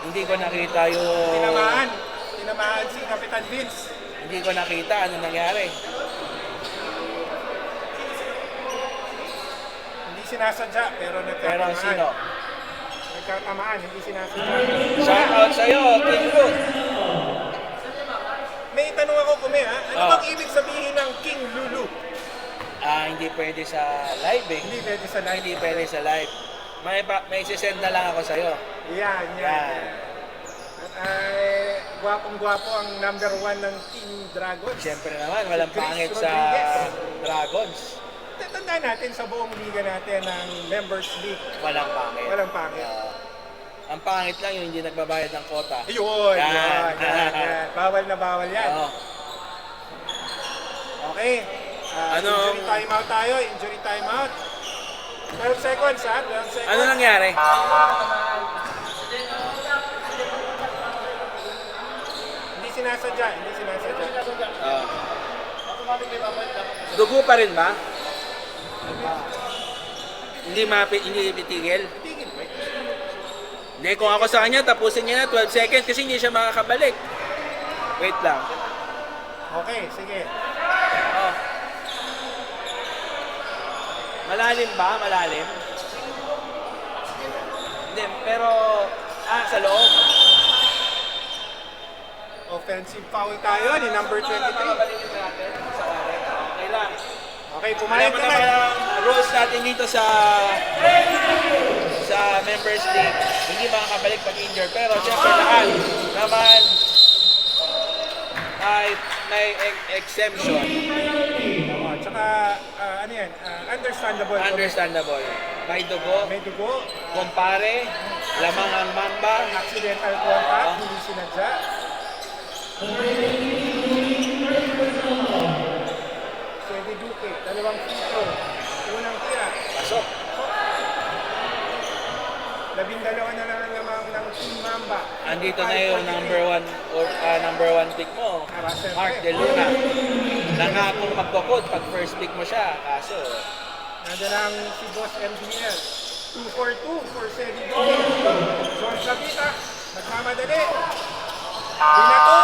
Hindi ko nakita yung... Tinamaan. Tinamaan si Kapitan Vince. Hindi ko nakita ano nangyari. Hindi sinasadya, pero Pero nagkatamaan. sino? Nagkatamaan, hindi sinasadya. Shout out sa'yo, King Ruth. May tanong ako kumi ha. Ano Oh. bang ibig sabihin ng King Lulu? Hindi pwede sa live eh. Hindi pwede sa live. Hindi pwede sa live. May sisend na lang ako sa'yo. Yan, yan. Yan. At ay, gwapong-gwapo ang number 1 ng Team Dragons. Siyempre naman, walang Chris pangit sa Rodriguez. Dragons. Tandaan natin sa buong liga natin ng Members League. Walang pangit. Walang pangit. Ang pangit lang yung hindi nagbabayad ng kota. Ayun, Yan. yan. Bawal na bawal yan. Oo. Okay. Ano- Injury timeout tayo. Injury timeout. 12 seconds ha. 12 seconds. Ano nangyari? Hindi sinasadya. Hindi sinasadya. Dugo pa rin ba? Hindi ipitigil? Tigil ba? Hindi, kung ako sa kanya, tapusin niya na 12 seconds kasi hindi siya makakabalik. Wait lang. Okay, sige. Oh. Malalim ba? Malalim? Hindi, pero... sa loob. Offensive foul tayo ni number 23. Makabalikin natin sa kare. Okay lang. Okay, Alam pumayag mo ka naman na. ang rules natin dito sa members league. Hindi makakabalik pag injured. Pero siyempre lahat naman ay may exemption. Oh, tsaka, ano yan, understandable. Understandable. May dugo, May dugo, kumpare, lamang ang mamba. accidental contact, hindi sinadya. Sedi Duque, dalawang free throw. Unang tira. Pasok. 12 na lang ang lamang ng Team Mamba. Andito na yung number one pick mo, Russell Mark De Luna. Nangakong magkukod pag first pick mo siya. Kaso, Nandiyan ang si Boss MDL. 2-4-2 for Sedi Duque. John Sabita, nagmamadali. Binato!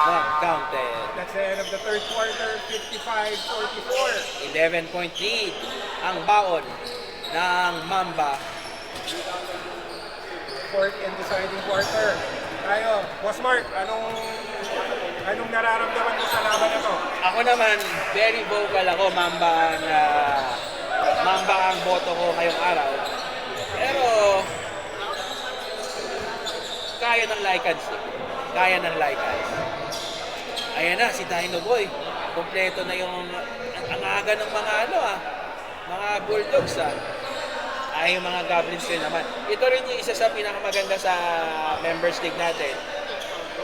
not counted. That's the end of the third quarter, 55-44. 11-point lead ang baon ng Mamba. Fourth and deciding quarter. Tayo, Boss Mark, anong nararamdaman mo sa laban na to? Ako naman, very vocal ako, Mamba ang boto ko ngayong araw. Pero, kaya ng Lycans. Kaya ng Lycans. Ayan na, si Dino Boy. Kompleto na yung, ang aga ng mga mga Bulldogs ay yung mga Goblins rin naman. Ito rin yung isa sa pinakamaganda sa members league natin.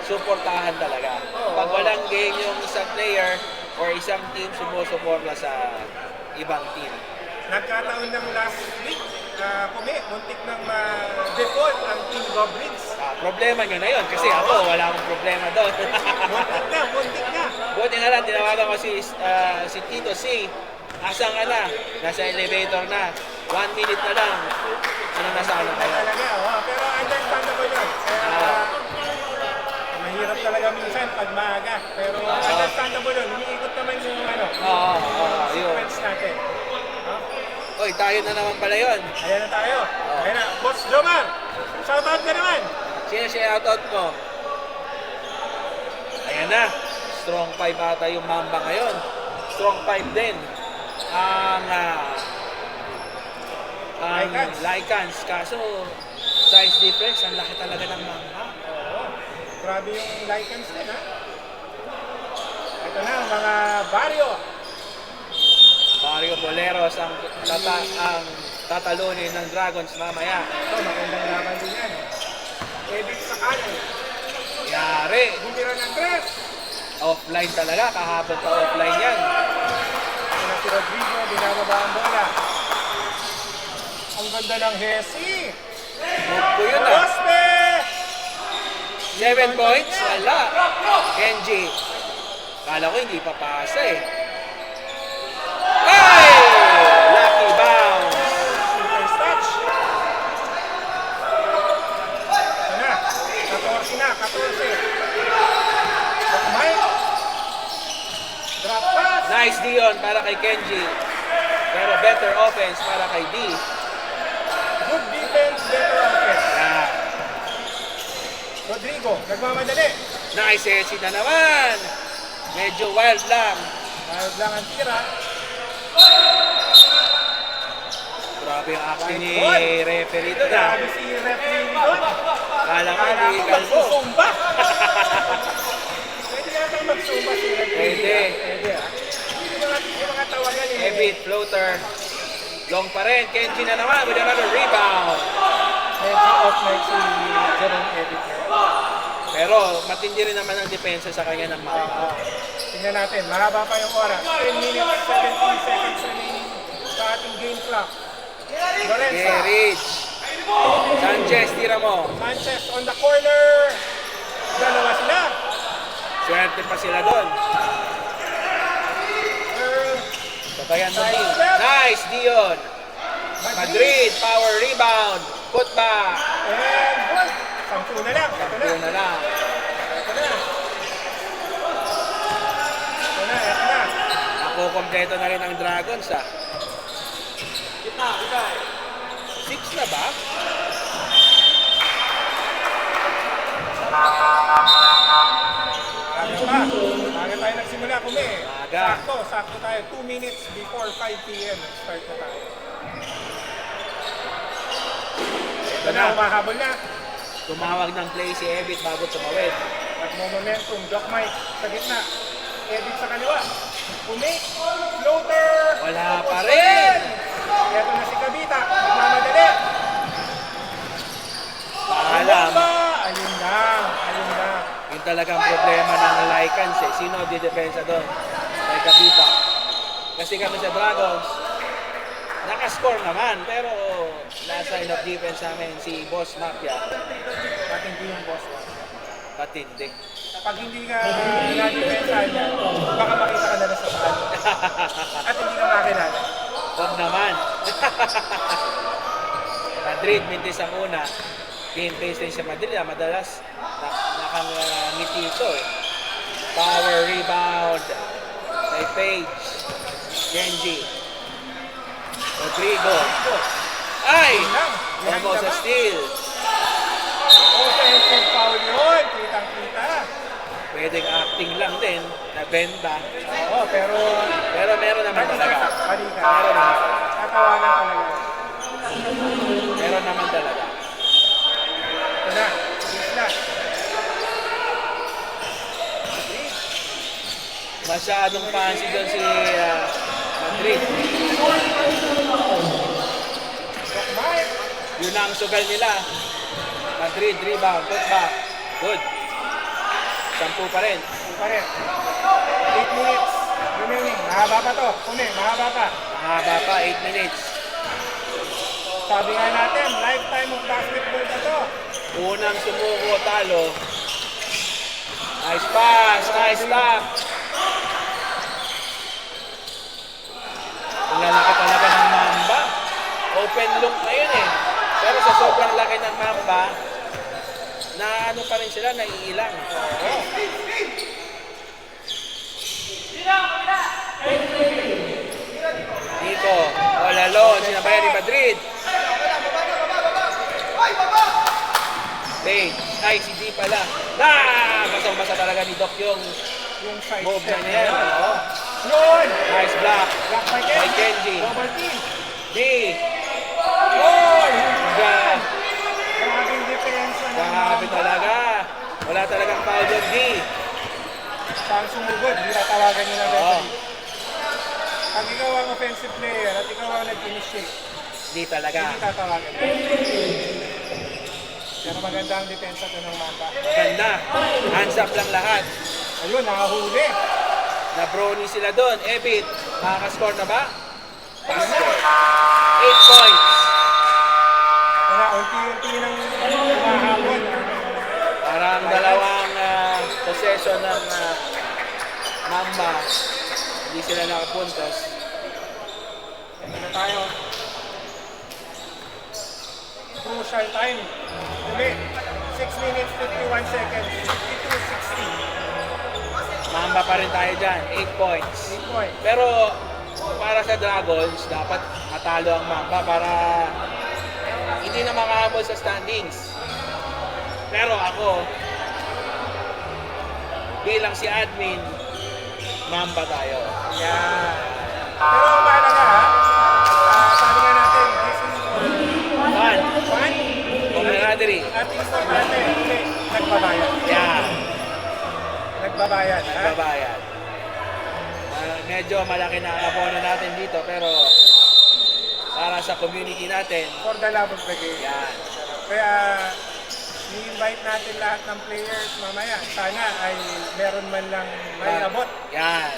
Suportahan talaga. Pag walang game yung isang player or isang team, sumusuporta sa ibang team. Nagkataon ng last week, muntik ng default ang Team Goblins. Problema nyo na yun kasi ako wala akong problema doon. Muntik na. Buti na lang, tinawagan ko si Tito C. Asan ka na? Nasa elevator na. 1 minute na lang. Nasa ano Na kayo? talaga, pero understandable yun. Mahirap talaga minsan pag maaga. Pero understandable yun. Umiikot naman yung Oo, yun. sequence natin. Oy, tayo na naman pala yun. Ayan na tayo. Ayan na. Boss Jomar, shoutout ka naman. Sino shoutout mo? Ayan na. Strong 5 ata yung Mamba ngayon. Strong 5 din. Ang Lycans. Kaso, size difference, ang laki talaga ng Mamba. Oo. Grabe yung Lycans din, ha? Ito na, ang mga barrio. Mario Boleros ang tatalunin ng Dragons mamaya. Ito, magandang laban din yan. Edit sa kanan. Yari. Bumira ng tres. Offline talaga. Kahapon pa offline yan. Ito na si Rodrigo, binababa ang bola. Ang ganda ng Hesi. Move ko yun ah. Rospe! 7 points? Wala. Kenji. Kala ko hindi papasa eh. Ay! Lucky bounce. First touch. Ito na. 14 na. 14. Look, Mike. Drop pass. Nice Dion para kay Kenji. Pero better offense para kay D. Good defense, better offense. Yeah. Rodrigo, nagmamadali. Nice exit na naman. Medyo wild lang. Wild lang ang tira. Grabe yung action ni Right referee doon ah. Grabe si referee doon. Kala ko Kala hindi ko kalbo. magsusumba. Pwede yata magsumba si referee. Pwede. Pwede ah. Yung mga tawagan eh. Ebit, floater. Long pa rin. Kenji na naman with another rebound. Medyo off night si Jerome Edit. Pero matindi rin naman ang depensa sa kanya ng Mamba. Tingnan natin, mahaba pa yung oras. 10 minutes, 17 seconds remaining sa ating game clock. Lorenza, Gerich. Sanchez, tira mo. Sanchez on the corner. Dalawa sila. Swerte pa sila doon. Earl, Sabayan mo din. Nice, Dion. Madrid, power rebound. Put back. and good. 10 na lang. Ito na. Yun na lang. Ito na. Ito na, ito na. Ako, kompleto na rin ang Dragons ah. 6 na ba? Aga pa. Aga tayo nagsimula kumi. Aga. Sakto tayo. 2 minutes before 5 p.m. Start na tayo. Ito na, umahabol na. Tumawag ng play si Ebit bago tumawid. At mo momentum, Doc Mike sa gitna. Edit sa kaliwa. Kumi, floater. Wala Tapos pa rin. Ito na si Kabita. Nagmamadali. Paalam. Bomba! Ayun lang. talagang problema ng Lycans eh. Sino didepensa doon? May Kabita. Kasi kami sa Dragons, nakascore naman, pero nasa line of defense namin si Boss Mafia. Matindi yung boss mo. Matindi. Pag hindi ka na-defensahan niya, baka makita ka na lang sa paan. At hindi ka makilala. Huwag naman. Madrid, mintis ang una. Game pace din sa Madrid. Madalas nakangiti ito eh. Power rebound. Kay Page. Genji. Rodrigo. Ay! Almost a steal. Offensive foul yun. Kitang-kita. Pwedeng acting lang din. Nabenta. Oo, pero... Pero meron naman talaga. Mali ka. Meron naman. Tatawagan talaga. Meron naman talaga. Ito na. Isla. Masyadong fancy doon si Madrid. Mike. Yun ang sugal nila. Madrid, rebound, put back. Good. 10 pa rin. Pa rin. 8 minutes. Remaining. Mahaba pa to. Kumi, mahaba pa. Mahaba pa, 8 minutes. Sabi nga natin, lifetime of basketball na to. Unang sumuko, talo. Nice pass, nice stop. Ang lalaki talaga ng Mamba. Open look na yun eh. Pero sa sobrang laki ng Mamba, na ano pa rin sila, naiilang. Dito, all alone, sinabayan ni Madrid. Page, ay si G pala. Basang-basa talaga ni Doc yung Side move step na niya. Oo. Yun! Nice block. Block by By Kenji. Kenji. Double team. D. Yun! Ga- Grabing depensa ng Grabe Mamba. talaga. Wala talagang foul doon, D. Saan sumugod, hindi natawagan nila Oo. referee. Pag ikaw ang offensive player at ikaw ang nag-initiate, D talaga. hindi tatawagan. Pero maganda ang depensa to ng Mamba. Ganda. Hands up lang lahat. Ayun, nakahuli. Na-brony sila doon. Ebit, makakascore na ba? Basket. 8 points. Kaya unti-unti nang humahabol. Parang dalawang possession ng Mamba. Hindi sila nakapuntos. Ano na tayo? Crucial time. Uli. 6 minutes, 51 seconds. 52-16. Mamba pa rin tayo dyan. 8 points. 8 points. Pero para sa Dragons, dapat matalo ang Mamba para hindi na makahabol sa standings. Pero ako, bilang si admin, Mamba tayo. Yan. Pero mahalaga ha. Sabi nga natin, this is Fun. fun. Camaraderie. At importante, kasi nagbabayad. Yeah. Nagbabayad ha. Babayan. Medyo malaki na ang abono natin dito pero para sa community natin, For the love of the game. yan. Kaya, i-invite natin lahat ng players mamaya. Sana ay meron man lang may abot. Yan.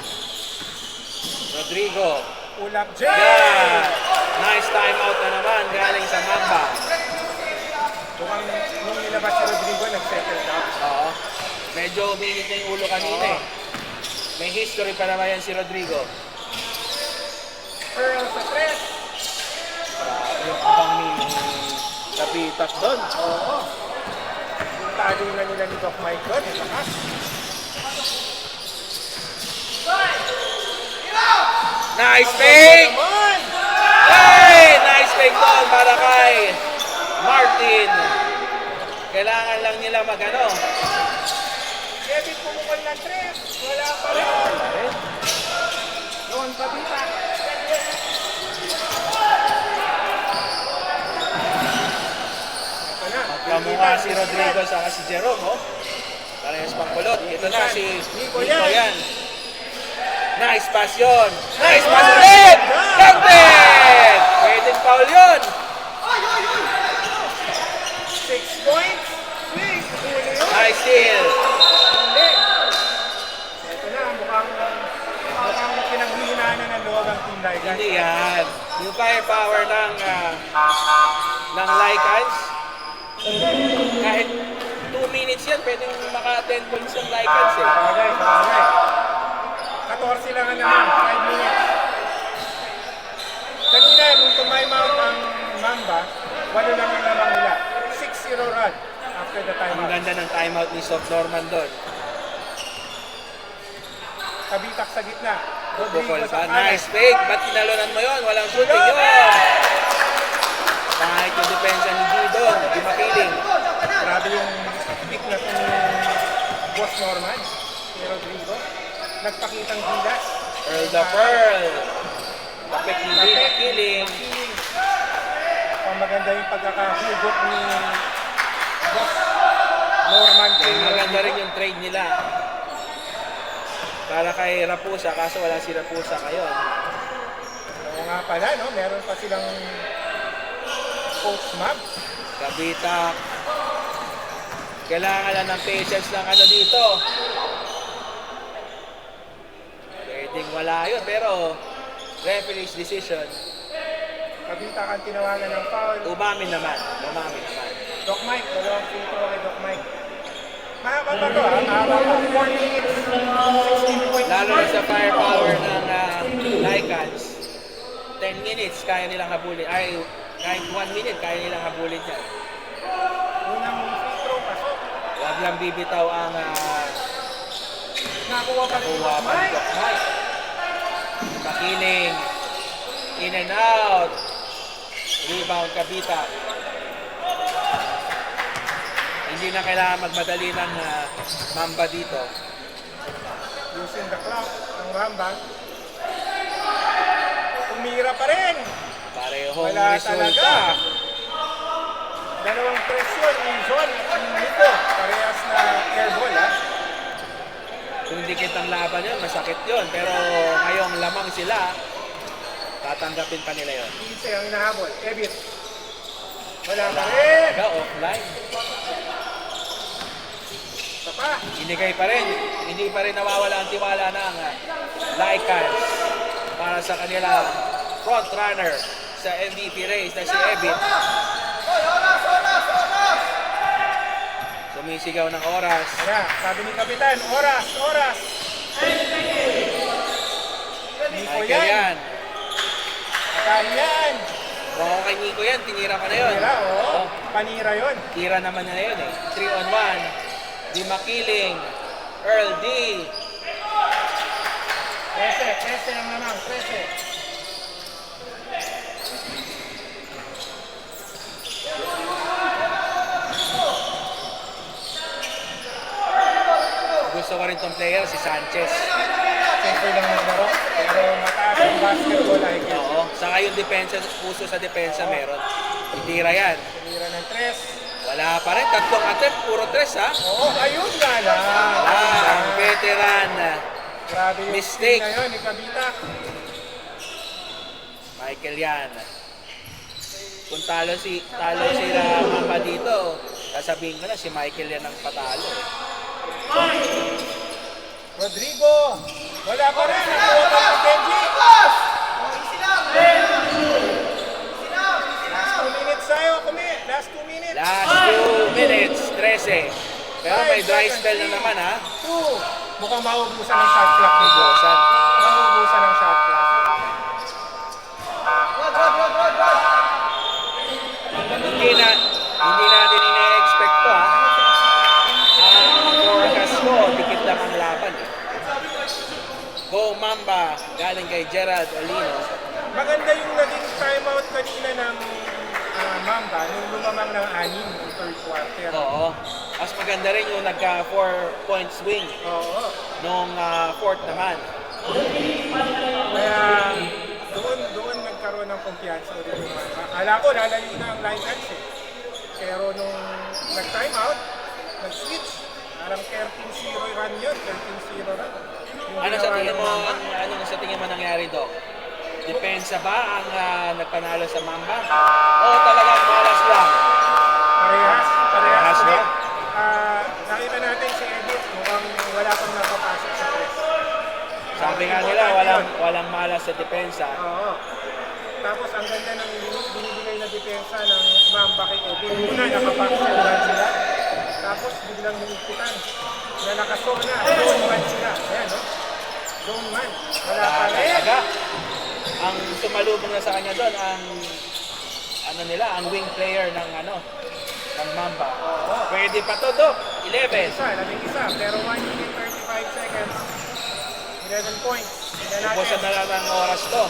Rodrigo. Ulap J! Yan. Nice time out na naman galing sa Mamba. Mukhang nung nilabas si Rodrigo, nag-settle down. Oo. Medyo uminit na yung ulo kanina eh. May history pa naman yan si Rodrigo. Pearl sa tres. Yung abang ni Kapitak doon. Oo. Yung talo na nila ni Doc Mike doon. Lakas. Nice fake! Naman! Hey! Nice fake doon para kay Martin. Kailangan lang nila magano. Kevin pumukol ng tres. Wala pa rin. Doon Kabita. Ito na. Kamukha si Rodrigo saka si Jerome, oh. Parehas pang kulot. Ito na si Nico yan. Nice pass yun. Nice pass ulit! Counted! Pwedeng foul yun. 6 points. Swing. Huli yun. Nice steal. pinagdaanan ng loob ang Team Lycans. Hindi yan. Yung firepower ng Lycans, kahit 2 minutes yan, pwedeng maka 10 points ng Lycans eh. Sabagay, sabagay. 14 lang naman, 5 minutes. Kanina, nung time out ang Mamba, 8 lang ang lamang nila. 6-0 run after the Ang timeout. ganda ng timeout ni Soft Norman doon. Kabitak sa gitna. Bukol Rodrigo sa pa. kanan. Nice fake. Ba't tinalunan mo yun? Walang shooting yun. Kahit yung depensa ni G doon. Di makiling. Grabe yung pick na ito ni Boss Norman, si Rodrigo. Nagpakitang gilas. Pearl the Pearl. Kapit hindi makiling. Ang maganda yung pagkakahugot ni Boss Norman kay Maganda rin yung trade nila. Para kay Rapusa, kaso wala si Rapusa ngayon. Oo nga pala, no? Meron pa silang coach map. Kabita. Kailangan lang ng patience ng ano dito. Pwedeng wala yun, pero referee's decision. Kabita kang tinawagan ng foul. Umamin naman. Umamin naman. Doc Mike, dalawang free throw kay Doc Mike. Mahaba pa to, ha? Mahaba pa. 4 minutes, 16 points. Lalo na sa firepower ng Lycans. 10 minutes, kaya nilang habulin. Ay, kahit 1 minute, kaya nilang habulin yan. Unang free throw, pasok. Huwag lang bibitaw ang Nakuha pa rin kuha Doc pa ni Mike. Doc Mike. Makiling. In and out. Rebound Kabita. Hindi na kailangan magmadali ng Mamba dito. Using the clock, ang Mamba. Tumira pa rin. Parehong Wala resulta. talaga. Dalawang presyon ni John at Nico. Parehas na air ball, ha? Kung dikit ang laban yun, masakit yun. Pero ngayong lamang sila, tatanggapin pa nila yun. 15 ang hinahabol. Ebit. Wala pa rin. Taga offline. Isa pa. Inigay pa rin. Hindi pa rin nawawala ang tiwala ng Lycans para sa kanila front runner sa MVP race na si Ebit. Sumisigaw ng oras. Kaya, sabi ni Kapitan, oras, oras. Nico Michael yan. yan. Akain yan. Kung kay Nico yan, tinira pa na yun. Panira, oo. Oh, Panira yun. tira naman na yun eh. 3-on-1. Di Makiling. Earl D. 13 ang naman, 13. Gusto ko rin tong player, si Sanchez. Simple lang maglaro. Pero mataas ang basketball ay Oo. Saka yung depensa, puso sa depensa meron. Itira yan. Panira ng 3. Wala pa rin. Tatlong attempt, puro tres ha. Oo, ayun nga lang. Ah, veteran. Grabe yung Mistake. team na yun, ni Kabita. Michael yan. Kung talo sila Mamba dito, sasabihin ko na si Michael yan ang patalo. Rodrigo. Wala pa rin. Nakuha pa ng Kenji. Last 2 minutes tayo, Kumi. Last 2 minutes. Last 2 minutes, 13. Pero may dry spell na naman ha. 2. Mukhang maubusan ng shot clock ni Bo. Busan. Maubusan ng shot clock. Hindi natin ina-expect to ha. Ang forecast ko, dikit lang ang laban eh. Go Mamba, galing kay Gerald Olino. Maganda yung naging timeout kanina ng Mamba nung lumamang ng 6 ng third quarter. Oo. Mas maganda rin yung nagka 4-point swing Oo. nung fourth naman. Kaya doon nagkaroon ng kumpiyansa ulit yung Mamba. Akala ko lalayo na ang Lycans eh. Pero nung nag-timeout, nag-switch. Parang 13-0 run yun. 13-0 run. Yung Ano sa ginawa tingin ng mo, Mamba. ano sa tingin mo nangyari doon? Depensa ba ang nagpanalo sa Mamba? O talagang malas lang? Parehas Parehas ulit. na? Nakita natin si Edith mukhang wala pang napapasok sa press. Sabi nga nila, walang malas sa depensa. Oo. Tapos ang ganda ng binibigay na depensa ng Mamba kay Eddie. Una, nakapaksilan sila. Tapos biglang hinipitan. Na nakasona. Zone man sila. Ayan, no? Zone man. Wala pa rin. Talaga. Ang sumalubong na sa kanya doon, ang ang wing player ng ng Mamba. Pwede pa to, Dok. 11. Isa. Pero 1 minute 35 seconds. 11 points. Tingnan Ubusan natin. na lang ng oras to.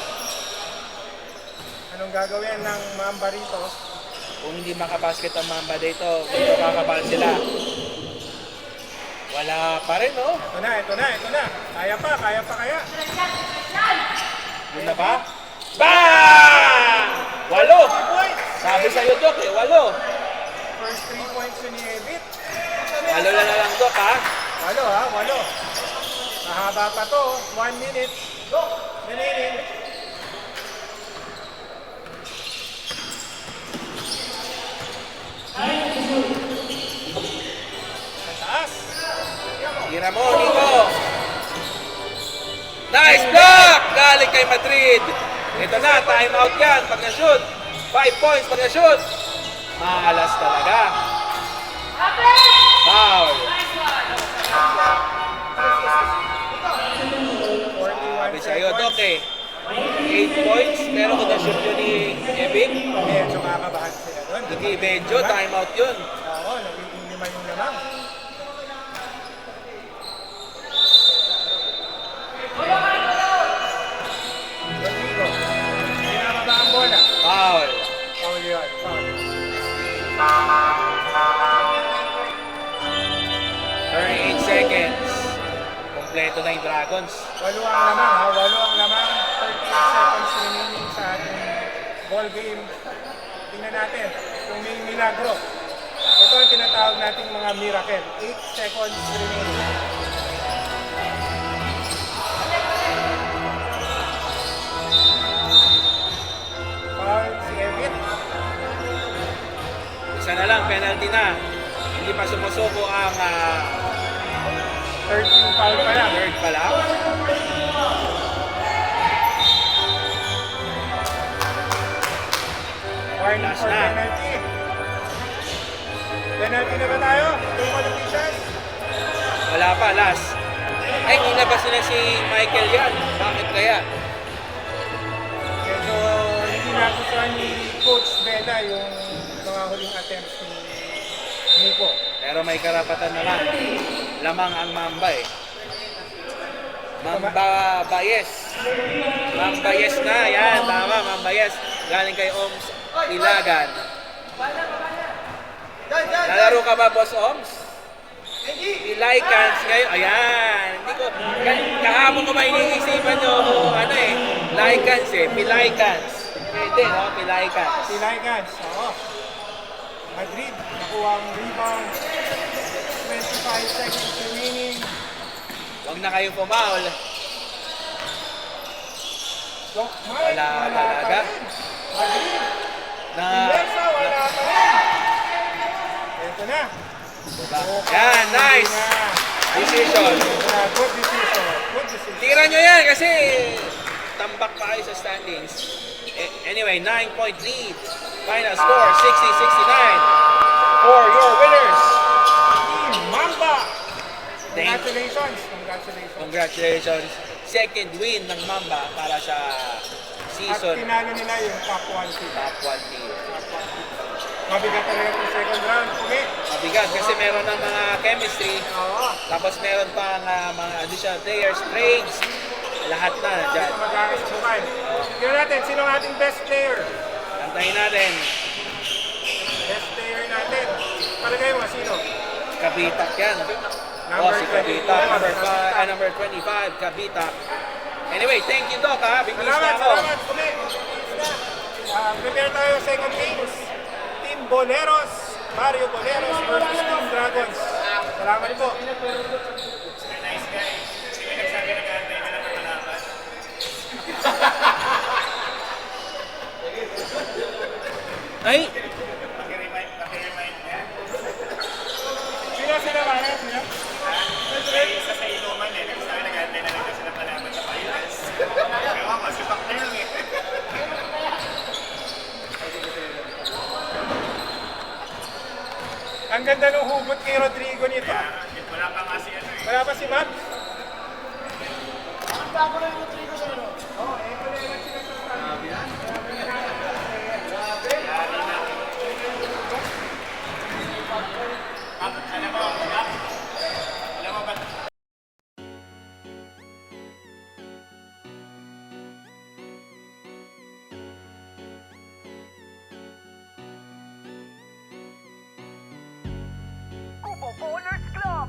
Anong gagawin ng Mamba rito? Kung hindi makabasket ang Mamba dito, dito kakabal sila. Wala pa rin, no? Ito na. Kaya pa kaya. Yun na ba? Bang! 8! Points! Sabi sa'yo, Dok, 8. First 3 points yun ni Evit. 8 na lang, Dok, ha? 8. Mahaba pa to. 1 minute. Remaining. Taas. Tira mo, Nico. Nice block! Galing kay Madrid. Ito na, time out yan pag na-shoot. 5 points pag na-shoot. Maalas talaga. Foul. 41 Sabi sa'yo, seconds. Doc, 8 points, pero kung na-shoot yun ni Evic, Medyo kakabahan sila doon. hindi medyo, time out yun. Oo, nagiging 5 yung lamang. Rodrigo. Pinababa ang bola. Foul. Foul yun. Foul. 38 seconds. Kompleto na yung Dragons. 8 ang lamang, ha? 8 ang lamang. 38 seconds remaining sa ating ball game. Tingnan natin kung may milagro. Ito ang tinatawag nating mga miracle. 8 seconds remaining. Foul si Evit. Isa na lang, penalty na. Hindi pa sumusuko ang 13 foul pa lang. third pala. Warning Last for na. penalty. Penalty na ba tayo? Two politicians? Wala pa, last. Ay, nilabas nila si Michael yan. Bakit kaya? Medyo hindi nagustuhan ni Coach Bella yung mga huling attempts ni Nico. Pero may karapatan naman. Lamang ang Mamba eh. Mamba Bayes. Mamba Yes na. Yan, tama. Mamba Yes. Galing kay Oms Ilagan. Nalaro ka ba, Boss Oms? Pilaykans ngayon. Ayan. Hindi ko, kahapon ko ba iniisipan nyo kung Laykans eh. Pilaykans. Pwede, no? Pilaykans. Si Lycans, oo. Madrid, nakuha ang rebound. 25 seconds remaining. Huwag na kayong pumaul. Wala pa talaga. rin. Madrid, Na, Inversa, wala pa rin. Ito na. yan, nice. Decision. Good decision. Tira nyo yan kasi tambak pa kayo sa standings. Anyway, 9-point lead. Final score, 60-69. For your winners. Team Mamba. Thank- Congratulations. Congratulations. Second win ng Mamba para sa At season tinalo nila yung top 1 team. top 1 team. Mabigat talaga yung second round. Commit. Mabigat kasi meron ng mga chemistry. Oo. Tapos meron pa mga additional players, trades. Lahat na dyan. Magkakasubukan. Tingnan natin, sino ang ating best player? Antayin natin. Best player natin. Palagay mo, sino? Kabitak yan. Number Si Kabitak. 25. Number 25, Kabitak. Anyway, thank you, Doc, ha? Biglis na ako. Salamat. Commit. Prepare tayo second games. Team Boleros, Mario Boleros versus Team Dragons. Salamat po. Ay! Sino sila ba? Sino? Isa sa inuman eh. Nagsabi nag-antay na lang sila palaban sa Ewan ko, si Pac na yun eh. Ang ganda ng hugot kay Rodrigo nito. Wala pa kasi ano eh. Wala pa si Max. Ang bago na yung Rodrigo sa ano. Alam mo ba? Kubo Bowlers Club!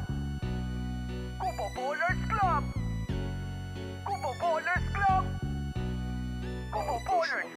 Kubo Bowlers Club! Kubo Bowlers Club! Kubo Bowlers